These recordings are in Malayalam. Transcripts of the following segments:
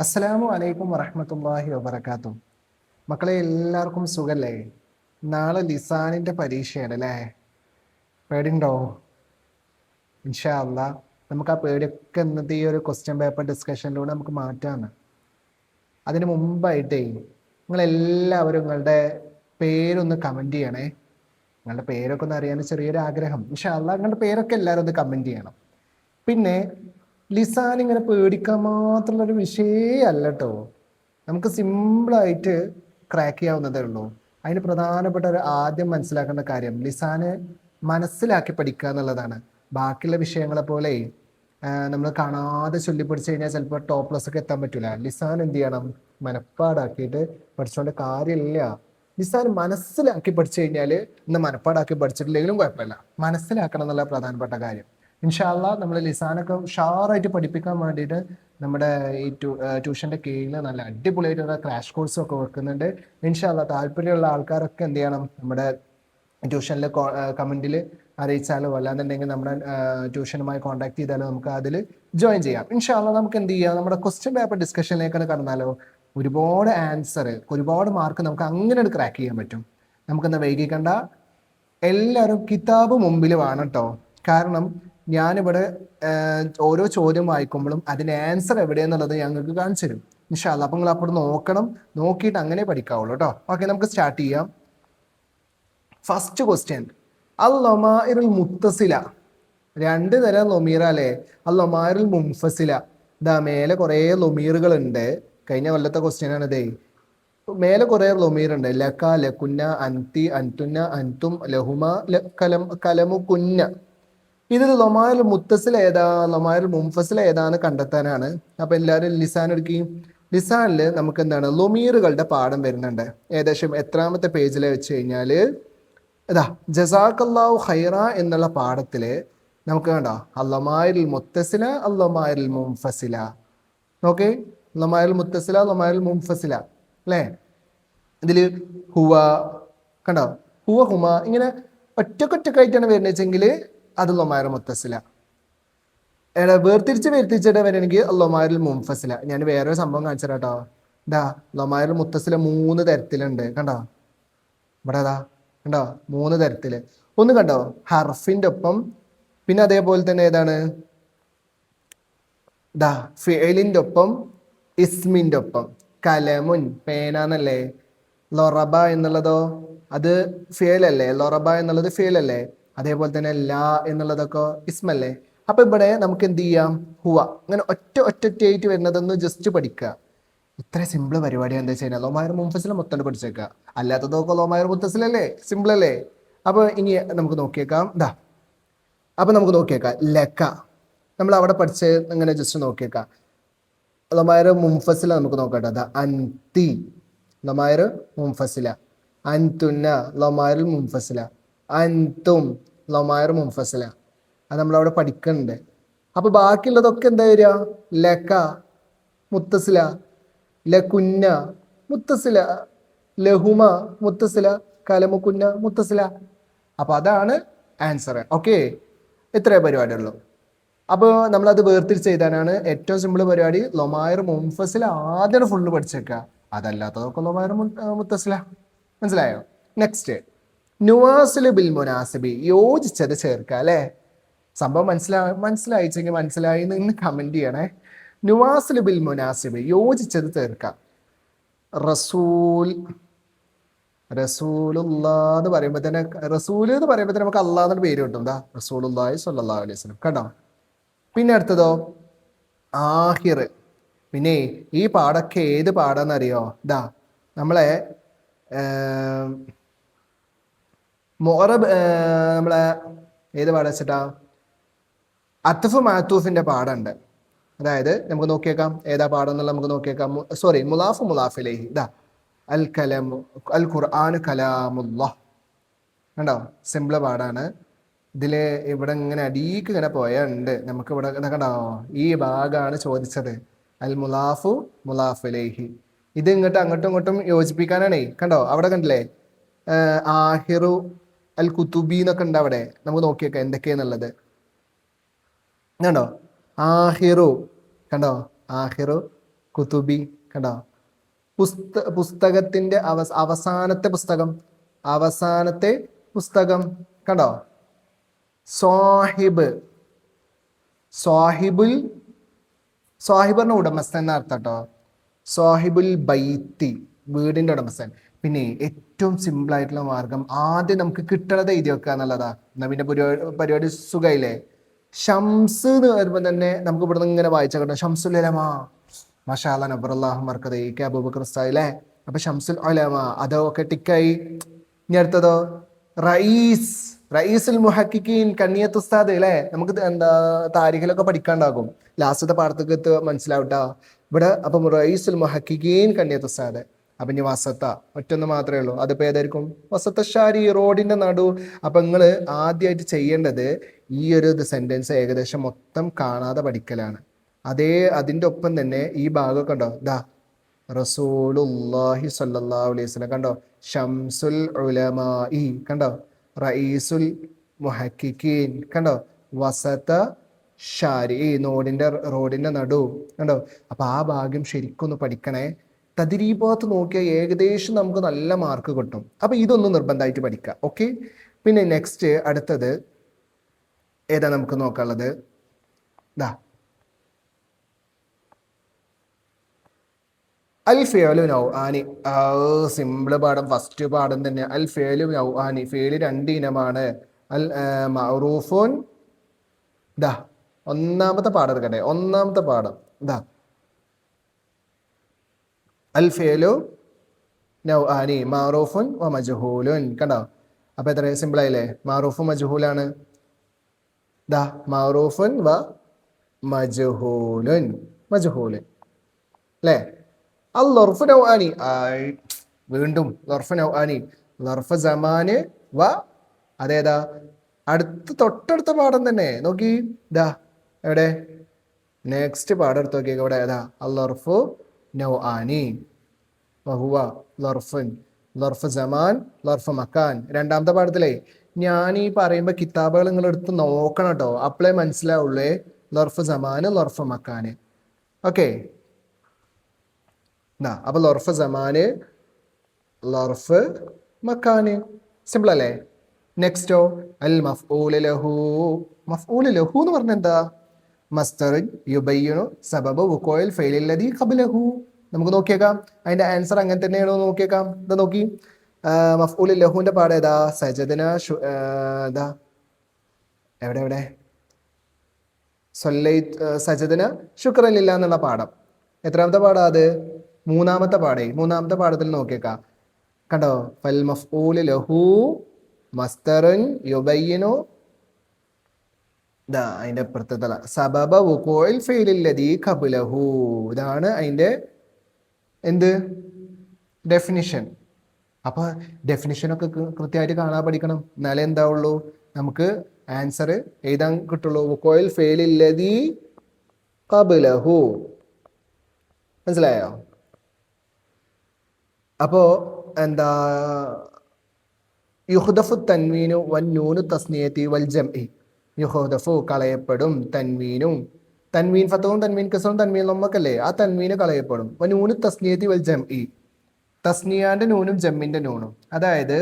അസ്സലാമു അലൈക്കും വറഹ്മത്തുള്ളാഹി വബറകാതുഹു. മക്കളെ എല്ലാവർക്കും സുഖല്ലേ? നാളെ ലിസാനിന്റെ പരീക്ഷയാണ് അല്ലേ? പേടിയുണ്ടോ? ഇൻഷാ അല്ലാ നമുക്ക് ആ പേടിയൊക്കെ ഇന്നത്തെ ഈ ഒരു ക്വസ്റ്റ്യൻ പേപ്പർ ഡിസ്കഷനിലൂടെ നമുക്ക് മാറ്റാണ്. അതിന് മുമ്പായിട്ടേ നിങ്ങളെല്ലാവരും നിങ്ങളുടെ പേരൊന്ന് കമൻറ്റ് ചെയ്യണേ. നിങ്ങളുടെ പേരൊക്കെ ഒന്ന് അറിയാൻ ചെറിയൊരു ആഗ്രഹം. ഇൻഷാ അല്ലാ നിങ്ങളുടെ പേരൊക്കെ എല്ലാവരും ഒന്ന് കമൻറ്റ് ചെയ്യണം. പിന്നെ ലിസാൻ ഇങ്ങനെ പേടിക്കാൻ മാത്രമുള്ളൊരു വിഷയമല്ല കേട്ടോ. നമുക്ക് സിമ്പിളായിട്ട് ക്രാക്ക് ചെയ്യാവുന്നതേ ഉള്ളൂ. അതിന് പ്രധാനപ്പെട്ട ഒരു ആദ്യം മനസ്സിലാക്കേണ്ട കാര്യം ലിസാന് മനസ്സിലാക്കി പഠിക്കുക എന്നുള്ളതാണ്. ബാക്കിയുള്ള വിഷയങ്ങളെ പോലെ നമ്മൾ കാണാതെ ചൊല്ലി പഠിച്ചു കഴിഞ്ഞാൽ ചിലപ്പോൾ ടോപ്പ് പ്ലസ് ഒക്കെ എത്താൻ പറ്റില്ല. ലിസാൻ എന്ത് ചെയ്യണം? മനപ്പാടാക്കിയിട്ട് പഠിച്ചുകൊണ്ട് കാര്യമില്ല. ലിസാൻ മനസ്സിലാക്കി പഠിച്ചു കഴിഞ്ഞാൽ ഇന്ന് മനപ്പാടാക്കി പഠിച്ചിട്ടില്ലെങ്കിലും കുഴപ്പമില്ല. മനസ്സിലാക്കണം എന്നുള്ള പ്രധാനപ്പെട്ട കാര്യം. ഇൻഷാ അല്ലാ നമ്മൾ ലിസാനൊക്കെ ഉഷാറായിട്ട് പഠിപ്പിക്കാൻ വേണ്ടിയിട്ട് നമ്മുടെ ഈ ട്യൂഷൻ്റെ കീഴിൽ നല്ല അടിപൊളിയായിട്ടുള്ള ക്രാഷ് കോഴ്സും ഒക്കെ വെക്കുന്നുണ്ട്. ഇൻഷാ അല്ലാ താല്പര്യമുള്ള ആൾക്കാരൊക്കെ എന്ത് ചെയ്യണം? നമ്മുടെ ട്യൂഷനിൽ കമൻറ്റിൽ അറിയിച്ചാലോ അല്ലാന്നുണ്ടെങ്കിൽ നമ്മുടെ ട്യൂഷനുമായി കോൺടാക്ട് ചെയ്താലോ നമുക്ക് അതിൽ ജോയിൻ ചെയ്യാം. ഇൻഷാ അല്ലാ നമുക്ക് എന്ത് ചെയ്യാം? നമ്മുടെ ക്വസ്റ്റ്യൻ പേപ്പർ ഡിസ്കഷനിലേക്കാണ് കടന്നാലോ. ഒരുപാട് ആൻസർ, ഒരുപാട് മാർക്ക് നമുക്ക് അങ്ങനെ ക്രാക്ക് ചെയ്യാൻ പറ്റും. നമുക്കെന്താ വൈകിക്കണ്ട, എല്ലാവരും കിതാബ് മുമ്പിൽ വേണം കേട്ടോ. കാരണം ഞാനിവിടെ ഓരോ ചോദ്യം വായിക്കുമ്പോഴും അതിൻ്റെ ആൻസർ എവിടെയെന്നുള്ളത് ഞങ്ങൾക്ക് കാണിച്ചു തരും. ഇൻഷാ അല്ലാ. അപ്പം നിങ്ങൾ അപ്പോൾ നോക്കണം, നോക്കിയിട്ട് അങ്ങനെ പഠിക്കാവുള്ളൂ കേട്ടോ. ഓക്കെ, നമുക്ക് സ്റ്റാർട്ട് ചെയ്യാം. ഫസ്റ്റ് ക്വസ്റ്റ്യൻ, അൽ ലൊമാഇറുൽ മുത്തസില. രണ്ട് തരം ലൊമീറ അല്ലേ? അൽ ലൊമാഇറുൽ മുൻഫസില. ഇതാ മേലെ കുറേ ലൊമീറുകൾ ഉണ്ട്. കഴിഞ്ഞ കൊല്ലത്തെ ക്വസ്റ്റ്യൻ ആണ് ഇതേ. മേലെ കുറേ ലൊമീർ ഉണ്ട്. ലക, ലകുന്ന, അൻതി, അൻതുന്ന, അൻതും, ലഹുമ, കലമു, കുന്ന. ഇതിൽ ലൊമാഇറുൽ മുത്തസിൽ ഏതാ, ലൊമാഇറുൽ മുൻഫസിൽ ഏതാന്ന് കണ്ടെത്താനാണ്. അപ്പൊ എല്ലാവരും ലിസാൻ എടുക്കുകയും ലിസാനിൽ നമുക്ക് എന്താണ് ലൊമീറുകളുടെ പാഠം വരുന്നുണ്ട്. ഏകദേശം എത്രാമത്തെ പേജിൽ വെച്ച് കഴിഞ്ഞാൽ ഇതാ ജസാക്കല്ലാഹു ഖൈറ എന്നുള്ള പാഠത്തില് നമുക്ക് കണ്ടോ അല്ലമായിരുൽ മുത്തസില അല്ലമായിരുൽ മുൻഫസില. നോക്കേ, അല്ലമായിരുൽ മുത്തസില അല്ലമായിരുൽ മുൻഫസില അല്ലേ? ഇതില് ഹുവ കണ്ടോ, ഹുവ ഹുമ ഇങ്ങനെ ഒറ്റക്കൊറ്റക്കായിട്ടാണ് വരുന്നത് വെച്ചെങ്കിൽ അത് ലൊമായിരുൽ മുത്തസില. വേർതിരിച്ചിട്ട് വരണമെങ്കിൽ ലൊമായിരുൽ മുൻഫസില. ഞാൻ വേറൊരു സംഭവം കാണിച്ചു കേട്ടോ. ഇതാ ലൊമായിരുൽ മുത്തസില 3 തരത്തിലുണ്ട്. കണ്ടോ ഇവിടെ അതാ കണ്ടോ 3 തരത്തില്. ഒന്ന് കണ്ടോ ഹർഫിന്റെ ഒപ്പം, പിന്നെ അതേപോലെ തന്നെ ഏതാണ് ദാ ഫിഅലിന്റെ ഒപ്പം, ഇസ്മിന്റെ ഒപ്പം. കലമുൻ പേനാന്നല്ലേ? ലൊറബ എന്നുള്ളതോ അത് ഫിഅലല്ലേ? ലൊറബ എന്നുള്ളത് ഫിഅലല്ലേ? അതേപോലെ തന്നെ ലാ എന്നുള്ളതൊക്കെ ഇസ്മല്ലേ? അപ്പൊ ഇവിടെ നമുക്ക് എന്ത് ചെയ്യാം? ഹുവ അങ്ങനെ ഒറ്റയായിട്ട് വരുന്നതൊന്ന് ജസ്റ്റ് പഠിക്കുക. ഇത്ര സിമ്പിൾ പരിപാടിയാണ്. എന്താ വെച്ച് കഴിഞ്ഞാൽ ലൊമായർ മുൻഫസില മൊത്തം പഠിച്ചേക്കുക. അല്ലാത്തതൊക്കെ ലൊമായർ മുത്തസിലല്ലേ, സിമ്പിൾ അല്ലേ? അപ്പൊ ഇനി നമുക്ക് നോക്കിയേക്കാം. ഇതാ അപ്പൊ നമുക്ക് നോക്കിയേക്കാം ലക്ക. നമ്മൾ അവിടെ പഠിച്ച് ഇങ്ങനെ ജസ്റ്റ് നോക്കിയേക്കാം. ലൊമായർ മുൻഫസില നമുക്ക് നോക്കട്ടെ. അതാ അൻതി ലൊമായർ മുൻഫസില, അൻതുന്ന ലൊമായർ മുൻഫസില, അൻതും ലൊമായർ മുൻഫസില. അത് നമ്മളവിടെ പഠിക്കുന്നുണ്ട്. അപ്പൊ ബാക്കിയുള്ളതൊക്കെ എന്താ വരിക? ലക്ക മുത്തസില, ലകുന്ന മുത്തസില, ലഹുമ മുത്തസില, കലമുക്കുന്ന മുത്തസില. അപ്പൊ അതാണ് ആൻസർ. ഓക്കെ, ഇത്രേ പരിപാടിയുള്ളൂ. അപ്പോൾ നമ്മളത് വേർതിരിച്ച് എഴുതാനാണ് ഏറ്റവും സിമ്പിൾ പരിപാടി. ലൊമായർ മുൻഫസില ആദ്യം ഫുള്ള് പഠിച്ചേക്കുക. അതല്ലാത്തതൊക്കെ ലൊമായർ മുത്തസില. മനസ്സിലായോ? Next, നുവാസില് bill മുനാസിബി. യോജിച്ചത് ചേർക്കുക അല്ലേ? സംഭവം മനസ്സിലായിച്ചെങ്കിൽ മനസ്സിലായി എന്ന് കമന്റ് ചെയ്യണേ. നുവാസില് ബിൽ മുനാസിബ് യോജിച്ചത് തീർക്കാം. റസൂലുള്ളാന്ന് പറയുമ്പോൾ തന്നെ റസൂല് എന്ന് പറയുമ്പോൾ തന്നെ നമുക്ക് അള്ളാഹ് പേര് കിട്ടും. എന്താ റസൂലുള്ളാഹി സ്വല്ലല്ലാഹു അലൈഹി വസല്ലം. കണ്ടോ? പിന്നെ അടുത്തതോ ആഹിർ. പിന്നെ ഈ പാടൊക്കെ ഏത് പാടാന്നറിയോ? ഇതാ നമ്മളെ നമ്മളെ ഏത് പാട വെച്ചിട്ടാ അത്ഫ് മാത്തൂഫിന്റെ പാടുണ്ട്. അതായത് നമുക്ക് നോക്കിയേക്കാം ഏതാ പാഠം എന്നുള്ള നമുക്ക് നോക്കിയേക്കാം. സോറി, മുലാഫ് മുലാഫിലേഹി. ഇതാ അൽ കലമു അൽ ഖുർആൻ കലാമുല്ലാഹ്. കണ്ടോ? സിമ്പിൾ പാടാണ്. ഇതില് ഇവിടെ ഇങ്ങനെ അടീക്ക് ഇങ്ങനെ പോയുണ്ട്. നമുക്ക് ഇവിടെ കണ്ടോ ഈ ഭാഗമാണ് ചോദിച്ചത്. അൽ മുലാഫു മുലാഫിലേഹി. ഇത് അങ്ങോട്ടും ഇങ്ങോട്ടും യോജിപ്പിക്കാനാണേ. കണ്ടോ അവിടെ കണ്ടില്ലേ? ആഹിറു അൽ കുത്തുബി എന്നൊക്കെ ഉണ്ട് അവിടെ. നമുക്ക് നോക്കിയേക്കാം എന്തൊക്കെയാന്നുള്ളത്. കണ്ടോ ആഹിറു, കണ്ടോ ആഹിറു കുതുബി കണ്ടോ, പുസ്തകത്തിന്റെ അവസാനത്തെ പുസ്തകം കണ്ടോ. സ്വാഹിബ്, സ്വാഹിബിന്റെ ഉടമസ്ഥൻ എന്ന അർത്ഥം കേട്ടോ. സ്വാഹിബുൽ ബൈത്തി, വീടിന്റെ ഉടമസ്ഥൻ. പിന്നെ ഏറ്റവും സിമ്പിൾ ആയിട്ടുള്ള മാർഗം ആദ്യം നമുക്ക് കിട്ടണത് എഴുതി വെക്കുക എന്നുള്ളതാ. എന്നാ പിന്നെ പരിപാടി സുഖയില്ലേ. ഷംസ് എന്ന് വരുമ്പോൾ തന്നെ നമുക്ക് ഇവിടെ നിന്ന് ഇങ്ങനെ വായിച്ചാൽ കേട്ടോ, ഷംസുൽ ഉലമ, മാഷാ അല്ലാഹ് നബറല്ലാഹു മർക്കദി കെ അബൂബക്കർ ഉസ്താദ്. അപ്പൊ ഷംസുൽ ഉലമ അതൊക്കെ ടിക്കായി. ഇനി അടുത്തതോ റയീസുൽ മുഹക്കിക്കീൻ കണ്ണിയത്ത് ഉസ്താദ് അല്ലേ. നമുക്ക് എന്താ താരിഖിലൊക്കെ പഠിക്കാണ്ടാകും, ലാസ്റ്റത്തെ പാടത്തേക്ക് മനസ്സിലാവട്ടാ ഇവിടെ. അപ്പം റയീസുൽ മുഹക്കിക്കീൻ കണ്ണിയത്ത് ഉസ്താദ്. അപ്പൊ ഇനി വസത്ത ഒറ്റൊന്ന് മാത്രമേ ഉള്ളൂ. അതിപ്പോ ഏതായിരിക്കും? വസത്ത ഷാരി, റോഡിന്റെ നടു. അപ്പൊ നിങ്ങൾ ആദ്യമായിട്ട് ചെയ്യേണ്ടത് ഈ ഒരു സെന്റൻസ് ഏകദേശം മൊത്തം കാണാതെ പഠിക്കലാണ്. അതിന്റെ ഒപ്പം തന്നെ ഈ ഭാഗമൊക്കെ ഉണ്ടോ, ദാ റസൂലുള്ളാഹി സ്വല്ലല്ലാഹു അലൈഹി വസല്ലം കണ്ടോ, ഷംസുൽ ഉലമായി കണ്ടോ, റയീസുൽ മുഹക്കിക്കീൻ കണ്ടോ, വസത ഷാരി, റോഡിന്റെ നടു കണ്ടോ. അപ്പൊ ആ ഭാഗ്യം ശരിക്കൊന്ന് പഠിക്കണേ. തദ്രീബാത്ത് നോക്കിയാൽ ഏകദേശം നമുക്ക് നല്ല മാർക്ക് കിട്ടും. അപ്പൊ ഇതൊന്നും നിർബന്ധമായിട്ട് പഠിക്കുക. ഓക്കെ. പിന്നെ നെക്സ്റ്റ് അടുത്തത് ഏതാ നമുക്ക് നോക്കാനുള്ളത്? ദാ അൽ ഫിഅലു നൗആനി. സിമ്പിൾ പാഠം, ഫസ്റ്റ് പാഠം തന്നെ. അൽ ഫിഅലു നൗആനി, ഫിഅൽ രണ്ട് ഇനമാണ്. അൽ മഅറൂഫുൻ. ദാ ഒന്നാമത്തെ പാഠം എടുക്കട്ടെ. ഒന്നാമത്തെ പാഠം ദാ അൽ ഫിഅലു നൗആനി മഅറൂഫുൻ വ മജ്ഹൂലുൻ കണ്ടോ. അപ്പൊ എത്ര സിമ്പിൾ ആയില്ലേ. മഅറൂഫും മജ്ഹൂലാണ്. ദാ മഅറൂഫുൻ വ മജ്ഹൂലുൻ, മജ്ഹൂലുൻ അല്ലേ. അൽ-ളർഫു നൗആനി, വീണ്ടും ലർഫ് നൗആനി, ലർഫ് സമാന് വ, അതേതാ തൊട്ടടുത്ത പാഠം തന്നെ നോക്കി. ദാ എവിടെ നെക്സ്റ്റ് പാഠം എടുത്ത് നോക്കി. ഇവിടെ ഏതാ? അൽ-ളർഫു നൗആനി വഹുവ ലർഫുൻ, ലർഫ് സമാൻ, ലർഫ് മക്കാൻ. രണ്ടാമത്തെ പാഠത്തിലേ ഞാൻ ഈ പറയുമ്പോൾ കിതാബുകൾ നിങ്ങൾ എടുത്ത് നോക്കണം കേട്ടോ, അപ്പോഴേ മനസ്സിലാവുള്ളേ. ലർഫ് സമാന്, ലർഫ് മക്കാന്. ഓക്കെ. അപ്പൊ ലർഫ് സമാന്, ലർഫ് മക്കാന്, സിമ്പിൾ അല്ലേ. നെക്സ്റ്റോ അൽ മഫ്ഊലു ലഹു. മഫ്ഊലു ലഹു എന്ന് പറഞ്ഞാൽ എന്താ? മസ്ദറുൻ യുബയ്യിനു സബബ വുഖൂഇൽ ഫഇലിൽ ലദീ ഖബ്ലഹു. നമുക്ക് നോക്കിയേക്കാം അതിന്റെ ആൻസർ അങ്ങനെ തന്നെയാണോ നോക്കിയേക്കാം. ഇതാ നോക്കി, മഫ്ഊലു ലഹുവിന്റെ പാഠം ഏതാ? സജദന. ഇതാ എവിടെ സജദന ശുക്രൻ ലില്ലാ എന്നുള്ള പാഠം. എത്രാമത്തെ പാഠം അത്? മൂന്നാമത്തെ പാഠം. മൂന്നാമത്തെ പാഠത്തിൽ നോക്കിയേക്കാം കണ്ടോ. ഫൽ മഫ്ഊലു ലഹു മസ്ദറുൻ യുബയ്യിനു, അതിന്റെ അപ്പുറത്തെ സബബ വുഖൂഇൽ ഫഇലിൽ ലദീ ഖബ്ലഹു. ഇതാണ് അതിന്റെ എന്ത് ഡെഫിനിഷൻ. അപ്പൊ ഡെഫിനിഷനൊക്കെ കൃത്യമായിട്ട് കാണാൻ പഠിക്കണം, എന്നാലേ എന്താവുള്ളൂ നമുക്ക് ആൻസർ എഴുതാൻ കിട്ടുള്ളൂ. വുഖൂഇൽ ഫഇലിൽ ലദീ ഖബ്ലഹു, മനസ്സിലായോ? അപ്പോ എന്താ യുഹ്ദഫു തൻവീനു വൻ നൂനു തസ്നിയതി വൽ ജംഇ. യുഹ്ദഫു കളയപ്പെടും, തൻവീനും, തൻവീൻ ഫതഹും തൻവീൻ കസറും തൻവീൻ ലമ്മക്കല്ലേ, ആ തൻവീന് കളയപ്പെടും. വൻ നൂനു തസ്നിയതി വൽ ജംഇ, തസ്നിയാന്റെ നൂനും ജമ്മിന്റെ നൂനും. അതായത്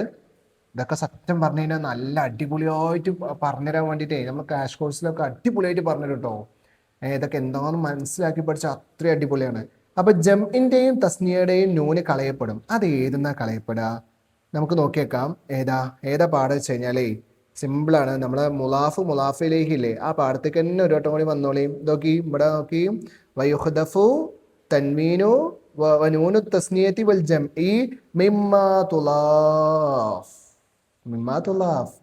ഇതൊക്കെ സത്യം പറഞ്ഞു കഴിഞ്ഞാൽ നല്ല അടിപൊളിയായിട്ട് പറഞ്ഞുതരാൻ വേണ്ടിയിട്ടേ നമ്മൾ ക്രാഷ് കോഴ്സിലൊക്കെ അടിപൊളിയായിട്ട് പറഞ്ഞു കേട്ടോ. ഇതൊക്കെ എന്താണെന്ന് മനസ്സിലാക്കി പഠിച്ചാൽ അത്രയും അടിപൊളിയാണ്. അപ്പൊ ജംഇന്റെയും തസ്നിയയുടെയും നൂന് കളയപ്പെടും. അത് ഏതെന്നാ കളയപ്പെടുക? നമുക്ക് നോക്കിയേക്കാം. ഏതാ പാഠം വെച്ച് കഴിഞ്ഞാലേ സിമ്പിളാണ്. നമ്മളെ മുലാഫിലേക്ക് ഇല്ലേ, ആ പാഠത്തേക്ക് തന്നെ ഒരു വട്ടം കൂടി വന്നോളിയും. നോക്കി ഇവിടെ നോക്കി, വയുഹ്ദഫു തൻവീനു വനൂനു തസ്നിയതി വൽ ജംഇ മിമ്മാ തുലാഫ്. മിമ്മാ തുലാഫ്,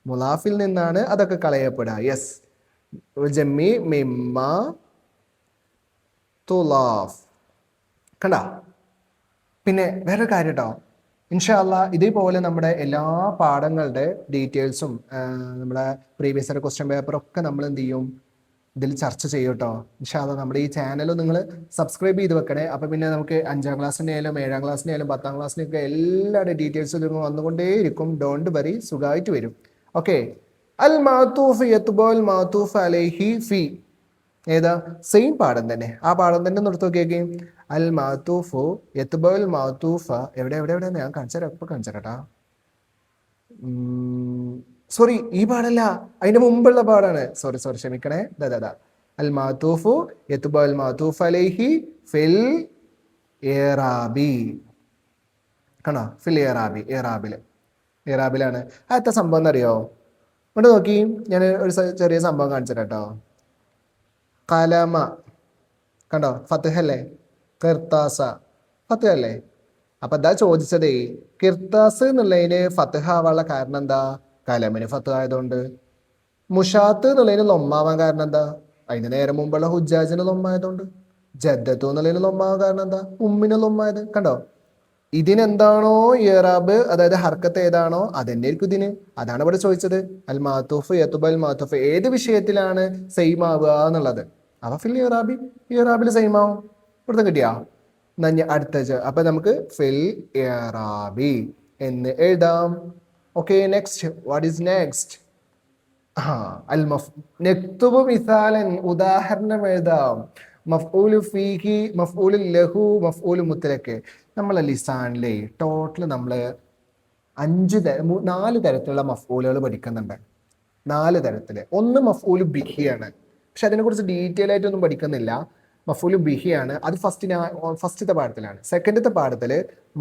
മുലാഫിൽ നിന്നാണ് അതൊക്കെ കളയപ്പെടുക. യെസ്, ജംഇ മിമ്മാ തുലാഫ് കണ്ട. പിന്നെ വേറൊരു കാര്യം കേട്ടോ, ഇൻഷാ അല്ലാഹ് ഇതേപോലെ നമ്മുടെ എല്ലാ പാഠങ്ങളുടെ ഡീറ്റെയിൽസും നമ്മുടെ പ്രീവിയസ് ഇയർ ക്വസ്റ്റ്യൻ പേപ്പറൊക്കെ നമ്മൾ എന്ത് ചെയ്യും, ഇതിൽ ചർച്ച ചെയ്യും കേട്ടോ. ഇൻഷാ അല്ലാഹ് നമ്മുടെ ഈ ചാനൽ നിങ്ങൾ സബ്സ്ക്രൈബ് ചെയ്ത് വെക്കണേ. അപ്പം പിന്നെ നമുക്ക് 5ാം ക്ലാസ്സിൻ്റെ ആയാലും 7ാം ക്ലാസ്സിൻ്റെ ആയാലും 10ാം ക്ലാസ്സിനൊക്കെ എല്ലാവരുടെ ഡീറ്റെയിൽസും നിങ്ങൾ വന്നുകൊണ്ടേയിരിക്കും. ഡോണ്ട് വറി, സുഖമായിട്ട് വരും. ഓക്കെ. അൽ മാത്തൂഫ് യത്ബഉൽ മാത്തൂഫ് അലൈഹി ഫി. ഏതാ? സെയിം പാഠം തന്നെ. ആ പാഠം തന്നെ ഒന്ന് എടുത്ത് നോക്കിയേക്കും. അൽ മാത്തൂഫു യത്ബഉൽ മാത്തൂഫ. എവിടെ എവിടെ എവിടെ ഞാൻ കാണിച്ചുതരാം, എപ്പോൾ കാണിച്ചുതരാട്ടാ. സോറി, ഈ പാടല്ല, അതിന്റെ മുമ്പുള്ള പാടാണ്. സോറി സോറി, ക്ഷമിക്കണേ. ദാ അൽ മാത്തൂഫു യത്ബഉൽ മാത്തൂഫ് അലൈഹി ഫിൽ ഇറാബി. കണ്ടോ? ഫിൽ ഇറാബി, ഇറാബിലാണ്. അതെന്താ സംഭവം എന്നറിയോ? ഇങ്ങോട്ട് നോക്കി, ഞാൻ ഒരു ചെറിയ സംഭവം കാണിച്ചു കേട്ടോ. കലമ കണ്ടോ? ഫത്ഹ് അല്ലേ? കിർത്താസ ഫത്ഹ് അല്ലേ? അപ്പൊ എന്താ ചോദിച്ചതേ, കിർത്താസ് എന്നുള്ളതിന് ഫത്ഹ് ആവാനുള്ള കാരണം എന്താ? കലമിന് ഫത്ഹ് ആയതുകൊണ്ട്. മുഷാത്ത് എന്നുള്ളതിന് ലൊമ്മാവാൻ കാരണം എന്താ? അതിന് നേരെ മുമ്പുള്ള ഹുജാജിന് ലൊമ്മായതുകൊണ്ട്. ജദ്ദത്തു എന്നുള്ളതിന് ലൊമ്മാവാൻ കാരണം എന്താ? ഉമ്മിന് ലൊമ്മായത്. കണ്ടോ? ഇതിനെന്താണോ ഇറാബ്, അതായത് ഹർക്കത്ത് ഏതാണോ അതന്നെ ആയിരിക്കും ഇതിന്. അതാണ് ഇവിടെ ചോദിച്ചത്. അൽ മാത്തൂഫ് യത്ബഉൽ മാത്തൂഫ് ഏത് വിഷയത്തിലാണ് സെയിം ആവുക എന്നുള്ളത്. അപ്പൊ ഫിൽ ഇറാബി, ഇറാബിൽ സെയിം ആവും. ഇവിടുത്തെ കിട്ടിയാ അടുത്ത. അപ്പൊ നമുക്ക് ഫിൽ ഇറാബി എന്ന് എഴുതാം. Okay, next. What is next? നക്തുബു മിസാലൻ, ഉദാഹരണം എഴുതാം. മഫ്ഊലു ഫീഹി, മഫ്ഊലു ലഹു, മഫ്ഊലു മുത്ലഖ്. നമ്മളെ ലിസാനിലെ ടോട്ടൽ നമ്മൾ 4 തരത്തിലുള്ള മഫ്ഊലുകൾ പഠിക്കുന്നുണ്ട്. 4 തരത്തിൽ. ഒന്ന് മഫ്ഊലു ബിഹിയാണ്, പക്ഷെ അതിനെക്കുറിച്ച് ഡീറ്റെയിൽ ആയിട്ടൊന്നും പഠിക്കുന്നില്ല. മഫ്ഊലു ബിഹിയാണ്, അത് ഫസ്റ്റത്തെ പാഠത്തിലാണ്. സെക്കൻഡത്തെ പാഠത്തിൽ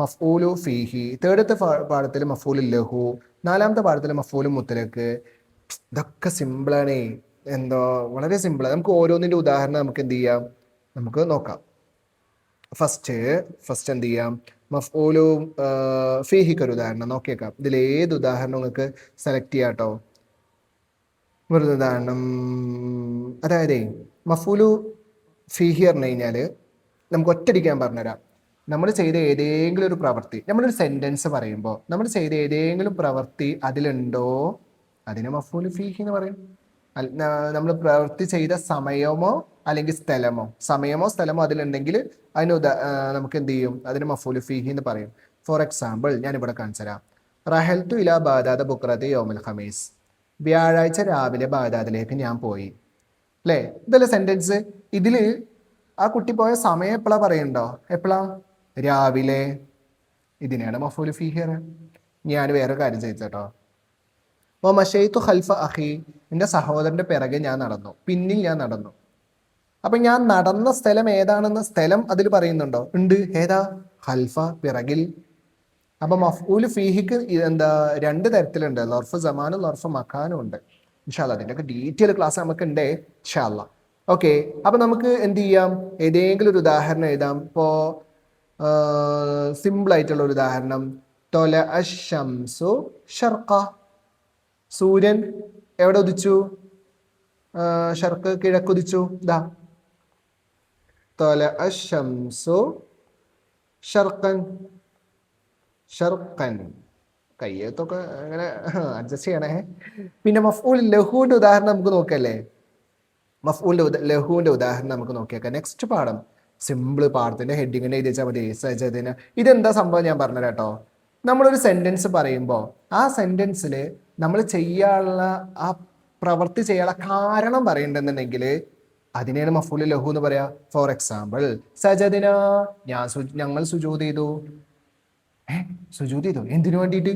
മഫ്ഊലു ഫീഹി, തേർഡത്തെ പാഠത്തിൽ മഫ്ഊലു ലഹു, 4ാമത്തെ പാഠത്തിൽ മഫ്ഊലു മുത്ലഖ്. ഇതൊക്കെ സിമ്പിളാണേ. എന്തോ വളരെ സിമ്പിളാണ്. നമുക്ക് ഓരോന്നിൻ്റെ ഉദാഹരണം നമുക്ക് എന്ത് ചെയ്യാം, നമുക്ക് നോക്കാം. ഫസ്റ്റ് എന്ത് ചെയ്യാം, മഫ്ഊലു ഫീഹിക്ക് ഒരു ഉദാഹരണം നോക്കിയേക്കാം. ഇതിൽ ഏത് ഉദാഹരണം നിങ്ങൾക്ക് സെലക്ട് ചെയ്യാം കേട്ടോ. ഒരു ഉദാഹരണം, അതായത് മഫ്ഊലു ഫീഹി പറഞ്ഞു കഴിഞ്ഞാൽ നമുക്ക് ഒറ്റയടിക്കാൻ പറഞ്ഞുതരാം. നമ്മൾ ചെയ്ത ഏതെങ്കിലും ഒരു പ്രവൃത്തി, നമ്മളൊരു സെന്റൻസ് പറയുമ്പോൾ നമ്മൾ ചെയ്ത ഏതെങ്കിലും പ്രവൃത്തി അതിലുണ്ടോ, അതിനെ മഫ്ഊലു ഫീഹി എന്ന് പറയും. നമ്മൾ പ്രവൃത്തി ചെയ്ത സമയമോ അല്ലെങ്കിൽ സമയമോ സ്ഥലമോ അതിലുണ്ടെങ്കിൽ അതിന് നമുക്ക് എന്ത് ചെയ്യും, അതിന് മഫ്ഊലു ഫീഹി എന്ന് പറയും. ഫോർ എക്സാമ്പിൾ ഞാനിവിടെ കാണിച്ചുതരാം. റഹൽതു ഇലാ ബാഗ്ദാദ ബുക്റതി യൗമുൽ ഖമീസ്. വ്യാഴാഴ്ച രാവിലെ ബാഗ്ദാദിലേക്ക് ഞാൻ പോയി. അല്ലേ? ഇതല്ലേ സെന്റൻസ്. ഇതിൽ ആ കുട്ടി പോയ സമയം എപ്പോഴാ പറയുന്നുണ്ടോ? എപ്പോഴാ? രാവിലെ. ഇതിനെയാണ് മഫ്ഊലു ഫീഹി. ഞാൻ വേറെ കാര്യം ചോദിച്ചോട്ടോ. മശൈതു ഖൽഫ അഖി, എൻ്റെ സഹോദരന്റെ പിറകെ ഞാൻ നടന്നു, പിന്നിൽ ഞാൻ നടന്നു. അപ്പൊ ഞാൻ നടന്ന സ്ഥലം ഏതാണെന്ന് സ്ഥലം അതിൽ പറയുന്നുണ്ടോ? ഉണ്ട്. ഏതാ? ഖൽഫ, പിറകിൽ. അപ്പൊ മഫ്ഊലു ഫീഹിക്ക് എന്താ 2 തരത്തിലുണ്ട്, ലർഫ് സമാനും ലർഫ് മക്കാനും ഉണ്ട്. ഇൻഷാ അല്ലാഹ് അതിൻ്റെയൊക്കെ ഡീറ്റെയിൽ ക്ലാസ് നമുക്ക് ഉണ്ട് ഇൻഷാ അല്ലാഹ്. ഓക്കെ, അപ്പൊ നമുക്ക് എന്ത് ചെയ്യാം, ഏതെങ്കിലും ഒരു ഉദാഹരണം എഴുതാം. ഇപ്പോ സിമ്പിൾ ആയിട്ടുള്ള ഒരു ഉദാഹരണം. തൊല അശംസു ഷർഖ. സൂര്യൻ എവിടെ ഉദിച്ചു? ഷർക്ക്, കിഴക്കുദിച്ചു. ഇതാ തൊല അശംസു ഷർഖൻ. ഷർഖൻ, കയ്യത്തൊക്കെ അങ്ങനെ അഡ്ജസ്റ്റ് ചെയ്യണേ. പിന്നെ മഫ്ഊൽ ലഹുവിന്റെ ഉദാഹരണം നമുക്ക് നോക്കല്ലേ. മഫ്ഊലിന്റെ ലഹുവിന്റെ ഉദാഹരണം നമുക്ക് നോക്കിയേക്കാം. നെക്സ്റ്റ് പാഠം സിമ്പിൾ പാഠത്തിന്റെ ഹെഡിങ്ങിനെ എഴുതി വെച്ചാൽ മതി. സജദിന. ഇതെന്താ സംഭവം ഞാൻ പറഞ്ഞുതരാം കേട്ടോ. നമ്മളൊരു സെന്റൻസ് പറയുമ്പോൾ ആ സെന്റൻസിൽ നമ്മൾ ചെയ്യാനുള്ള ആ പ്രവൃത്തി ചെയ്യാനുള്ള കാരണം പറയണ്ടെന്നുണ്ടെങ്കിൽ അതിനെയാണ് മഫ്ഊലു ലഹു എന്ന് പറയാ. ഫോർ എക്സാമ്പിൾ, സജദിന, ഞങ്ങൾ സുജൂദ് ചെയ്തു. സുജൂദ് ചെയ്തു എന്തിനു വേണ്ടിയിട്ട്?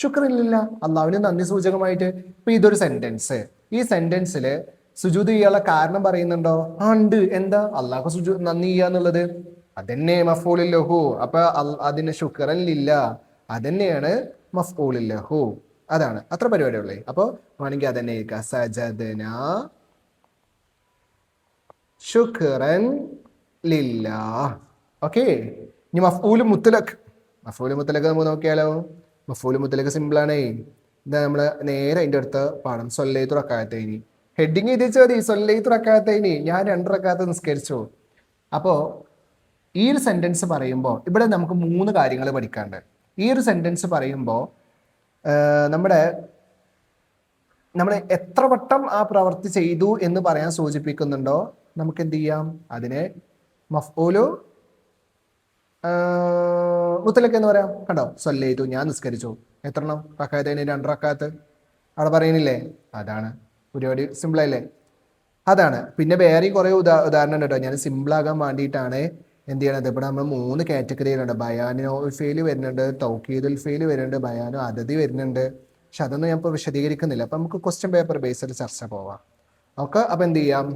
ശുക്രില്ല, അള്ളാഹുവിന് നന്ദി സൂചകമായിട്ട്. ഇപ്പൊ ഇതൊരു സെന്റൻസ്. ഈ സെന്റൻസിൽ സുജൂദ് ചെയ്യാനുള്ള കാരണം പറയുന്നുണ്ടോ? ഉണ്ട്. എന്താ? അള്ളാഹു നന്ദി ചെയ്യാന്നുള്ളത്. അതന്നെ മഫ്ഊലു ലഹു. അപ്പൊ അതിന് ശുക്രൻ ലില്ല, അതന്നെയാണ് മഫ്ഊലു ലഹു. അതാണ്, അത്ര പരിപാടിയുള്ളേ. അപ്പൊ വേണമെങ്കിൽ അതന്നെ സജദന ശുക്രൻ ലില്ലാഹ്. ഓക്കെ, ഇനി മഫ്ഊലു മുത്ലഖ്. മഫ്ഊലു മുത്ലഖ് നമുക്ക് നോക്കിയാലോ. മഫ്ഊലു മുത്ലഖ് സിമ്പിളാണേ. ഇതാ നമ്മള് നേരെ അതിൻ്റെ അടുത്ത് പാഠം. സ്വല്ലൈതു റക്അത്തൈനി. ഹെഡിങ് എഴുതിച്ചു മതി. സ്വല്ലൈതു റക്അത്തൈനി, ഞാൻ 2 റക്അത്ത് നിസ്കരിച്ചു. അപ്പോ ഈ ഒരു സെന്റൻസ് പറയുമ്പോൾ ഇവിടെ നമുക്ക് 3 കാര്യങ്ങൾ പഠിക്കാണ്ട്. ഈ ഒരു സെന്റൻസ് പറയുമ്പോൾ നമ്മൾ എത്ര വട്ടം ആ പ്രവൃത്തി ചെയ്തു എന്ന് പറയാൻ സൂചിപ്പിക്കുന്നുണ്ടോ നമുക്ക് എന്ത് ചെയ്യാം, അതിനെ മഫ്ഊലു മുത്തലക്ക് എന്ന് പറയാം. കണ്ടോ? സ്വല്ലൈതു, ഞാൻ നിസ്കരിച്ചു. എത്രണ്ണം? റക്അത്തൈനി, 2 റക്അത്ത്. അവിടെ പറയുന്നില്ലേ? അതാണ് പരിപാടി. സിമ്പിളല്ലേ? അതാണ്. പിന്നെ വേറെയും കുറേ ഉദാഹരണം ഉണ്ട് കേട്ടോ. ഞാൻ സിമ്പിളാകാൻ വേണ്ടിയിട്ടാണ് എന്ത് ചെയ്യണത്. ഇവിടെ നമ്മൾ 3 കാറ്റഗറിയിലുണ്ട്. ബയാനുൽ ഫെയിൽ വരുന്നുണ്ട്, തൗക്കീദുൽ ഫെയിൽ വരുന്നുണ്ട്, ബയാനു അതതി വരുന്നുണ്ട്. പക്ഷെ അതൊന്നും ഞാൻ ഇപ്പോൾ വിശദീകരിക്കുന്നില്ല. അപ്പം നമുക്ക് ക്വസ്റ്റ്യൻ പേപ്പർ ബേസിൽ ചർച്ച പോവാം. ഓക്കെ, അപ്പം എന്ത് ചെയ്യാം?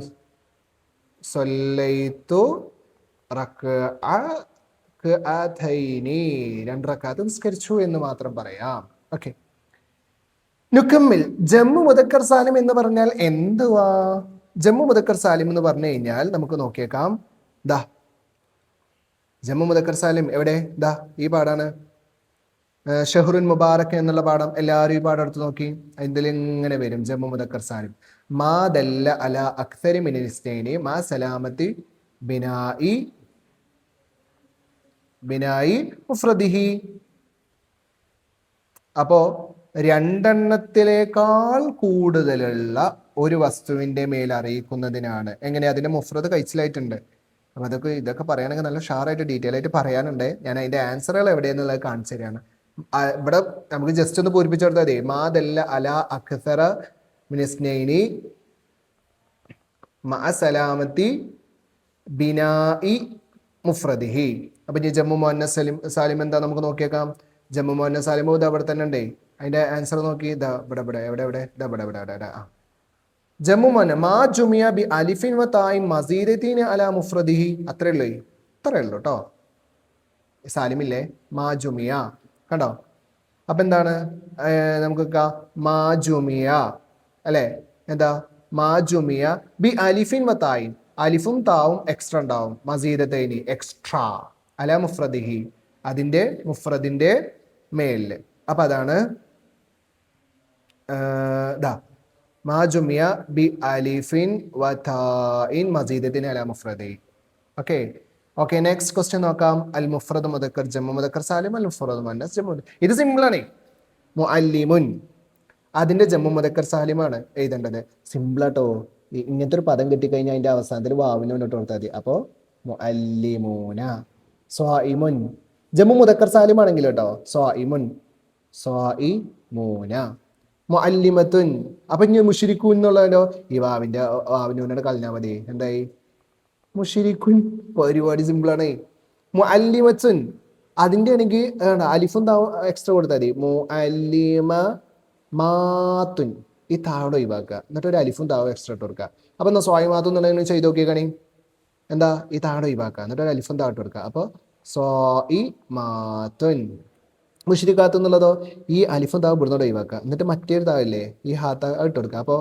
സൊല്ലൈത്തു റക്അതൈനി, 2 റക്അത്ത് നിസ്കരിച്ചു എന്ന് മാത്രം പറയാം. ഓക്കെ, നുക്കമ്മിൽ. ജമ്മു മുദക്കർ സാലിം എന്ന് പറഞ്ഞാൽ എന്തുവാ? ജമ്മു മുദക്കർ സാലിം എന്ന് പറഞ്ഞു കഴിഞ്ഞാൽ നമുക്ക് നോക്കിയേക്കാം. ദാ ജമ്മു മുദക്കർ സാലിം എവിടെ? ദാ ഈ പാടാണ്, ഷഹ്റുൻ മുബാറക് എന്നുള്ള പാഠം. എല്ലാവരും ഈ പാഠം എടുത്ത് നോക്കി. ഇതിലിങ്ങനെ വരും ജമ്മു മുദക്കർ സാലിം. മാ ദല്ല അല അക്സരി മിനൽ ഇസ്നൈനി മാ സലാമത്തി ബിനായി മുഫ്രദിഹി. അപ്പോ 2 കൂടുതലുള്ള ഒരു വസ്തുവിന്റെ മേൽ അറിയിക്കുന്നതിനാണ്. എങ്ങനെ? അതിന്റെ മുഫ്രദ് കഴിച്ചിലായിട്ടുണ്ട്. അപ്പൊ ഇതൊക്കെ പറയുകയാണെങ്കിൽ നല്ല ഷാറായിട്ട് ഡീറ്റെയിൽ ആയിട്ട് പറയാനുണ്ട്. ഞാൻ അതിന്റെ ആൻസറുകൾ എവിടെയെന്നുള്ളത് കാണിച്ചു തരാണ്. ഇവിടെ നമുക്ക് ജസ്റ്റ് ഒന്ന് പൂരിപ്പിച്ചു കൊടുത്താൽ മതി. മാദല്ല അല അക്സറ മിനസ്നൈനി മഅ സലാമത്തി ബിനാഇ മുഫ്രദിഹി. അപ്പൊ ഇനി ജമ്മു മുഅന്നസ് സാലിം എന്താ നമുക്ക് നോക്കിയേക്കാം. ജമ്മു മുഅന്നസ് സാലിം ഇത് അവിടെ തന്നെ ഉണ്ടേ. അതിന്റെ ആൻസർ നോക്കി. ജമ്മു മുഅന്നസ് മാ ജുമിയ ബി അലിഫിൻ വ തായിൻ മസീദതീൻ അലാ മുഫ്രദിഹി. അത്രേ ഉള്ളൂ കേട്ടോ. സാലിമില്ലേ, മാ ജുമിയ കണ്ടോ. അപ്പൊ എന്താണ് നമുക്ക് മാ ജുമിയ അല്ലെ? എന്താ? മാ ജുമിയ ബി അലിഫിൻ വ തായിൻ, അലിഫും താവും എക്സ്ട്രാ ഉണ്ടാവും. മസീദതൈനി എക്സ്ട്രാ, അല മുഫ്രദിഹി അതിന്റെ മുഫ്രദിന്റെ മേലില്. അപ്പൊ അതാണ് മാ ജുമിയ ബി അലിഫിൻ വ തായിൻ മസീദതൈനി അല മുഫ്രദിഹി. ഓക്കെ, നെക്സ്റ്റ് ക്വസ്റ്റ്യൻ നോക്കാം. അൽ മുഫ്രദ് മുദക്കർ ജമ്മു മുദക്കർ സാലിം, അൽ മുഫ്രദ് മുഅന്നസ് ജമ്മു. ഇത് സിമ്പിളാണ്. മുഅല്ലിമുൻ അതിന്റെ ജമ്മു മുദക്കർ സാലിമാണ് എഴുതേണ്ടത്. സിമ്പിളാട്ടോ. ഇങ്ങനത്തെ ഒരു പദം കിട്ടിക്കഴിഞ്ഞാൽ അതിന്റെ അവസാനത്തിൽ വാവിന് മുന്നോട്ട് കൊടുത്താൽ മതി. അപ്പോ മുഅല്ലിമൂന. സ്വാഇമുൻ ജമ്മു മുദക്കർ സാലിം ആണെങ്കിൽ കേട്ടോ, സ്വാഇമുൻ സ്വാഇമൂന. മുഅല്ലിമത്തുൻ. അപ്പൊ ഇനി മുശ്രിക്കൂൻ എന്നുള്ളതോ ഈ വാവിന് മുന്നോട്ട് കളഞ്ഞാൽ മതി. എന്തായി? മുശ്രിക്കുൻ. പരിപാടി സിമ്പിളാണ്. മുഅല്ലിമത്തുൻ അതിന്റെ ആണെങ്കിൽ അലിഫും താവും എക്സ്ട്രാ കൊടുത്താൽ മതി. മുഅല്ലിമാത്തുൻ ഈ താഴെ ഒഴിവാക്കുക, എന്നിട്ട് ഒരു അലിഫും താവും എക്സ്ട്രാ ഇട്ട് കൊടുക്കുക. അപ്പൊ എന്താ സ്വായിമാത്തും എന്നുള്ളതിന് ചെയ്ത് നോക്കിയേക്കണേ. എന്താ? ഈ താഴെ ഒഴിവാക്കുക, എന്നിട്ട് ഒരു അലിഫും താഴെ ഇട്ട് കൊടുക്കുക. അപ്പൊ സ്വാഇമാത്തുൻ. മുശ്രിക്കാത്ത് എന്നുള്ളതോ ഈ അലിഫും താവും ഇവിടുന്നോട് ഒഴിവാക്കുക, എന്നിട്ട് മറ്റൊരു താവില്ലേ ഈ ഹാത്ത ഇട്ട് കൊടുക്കുക. അപ്പൊ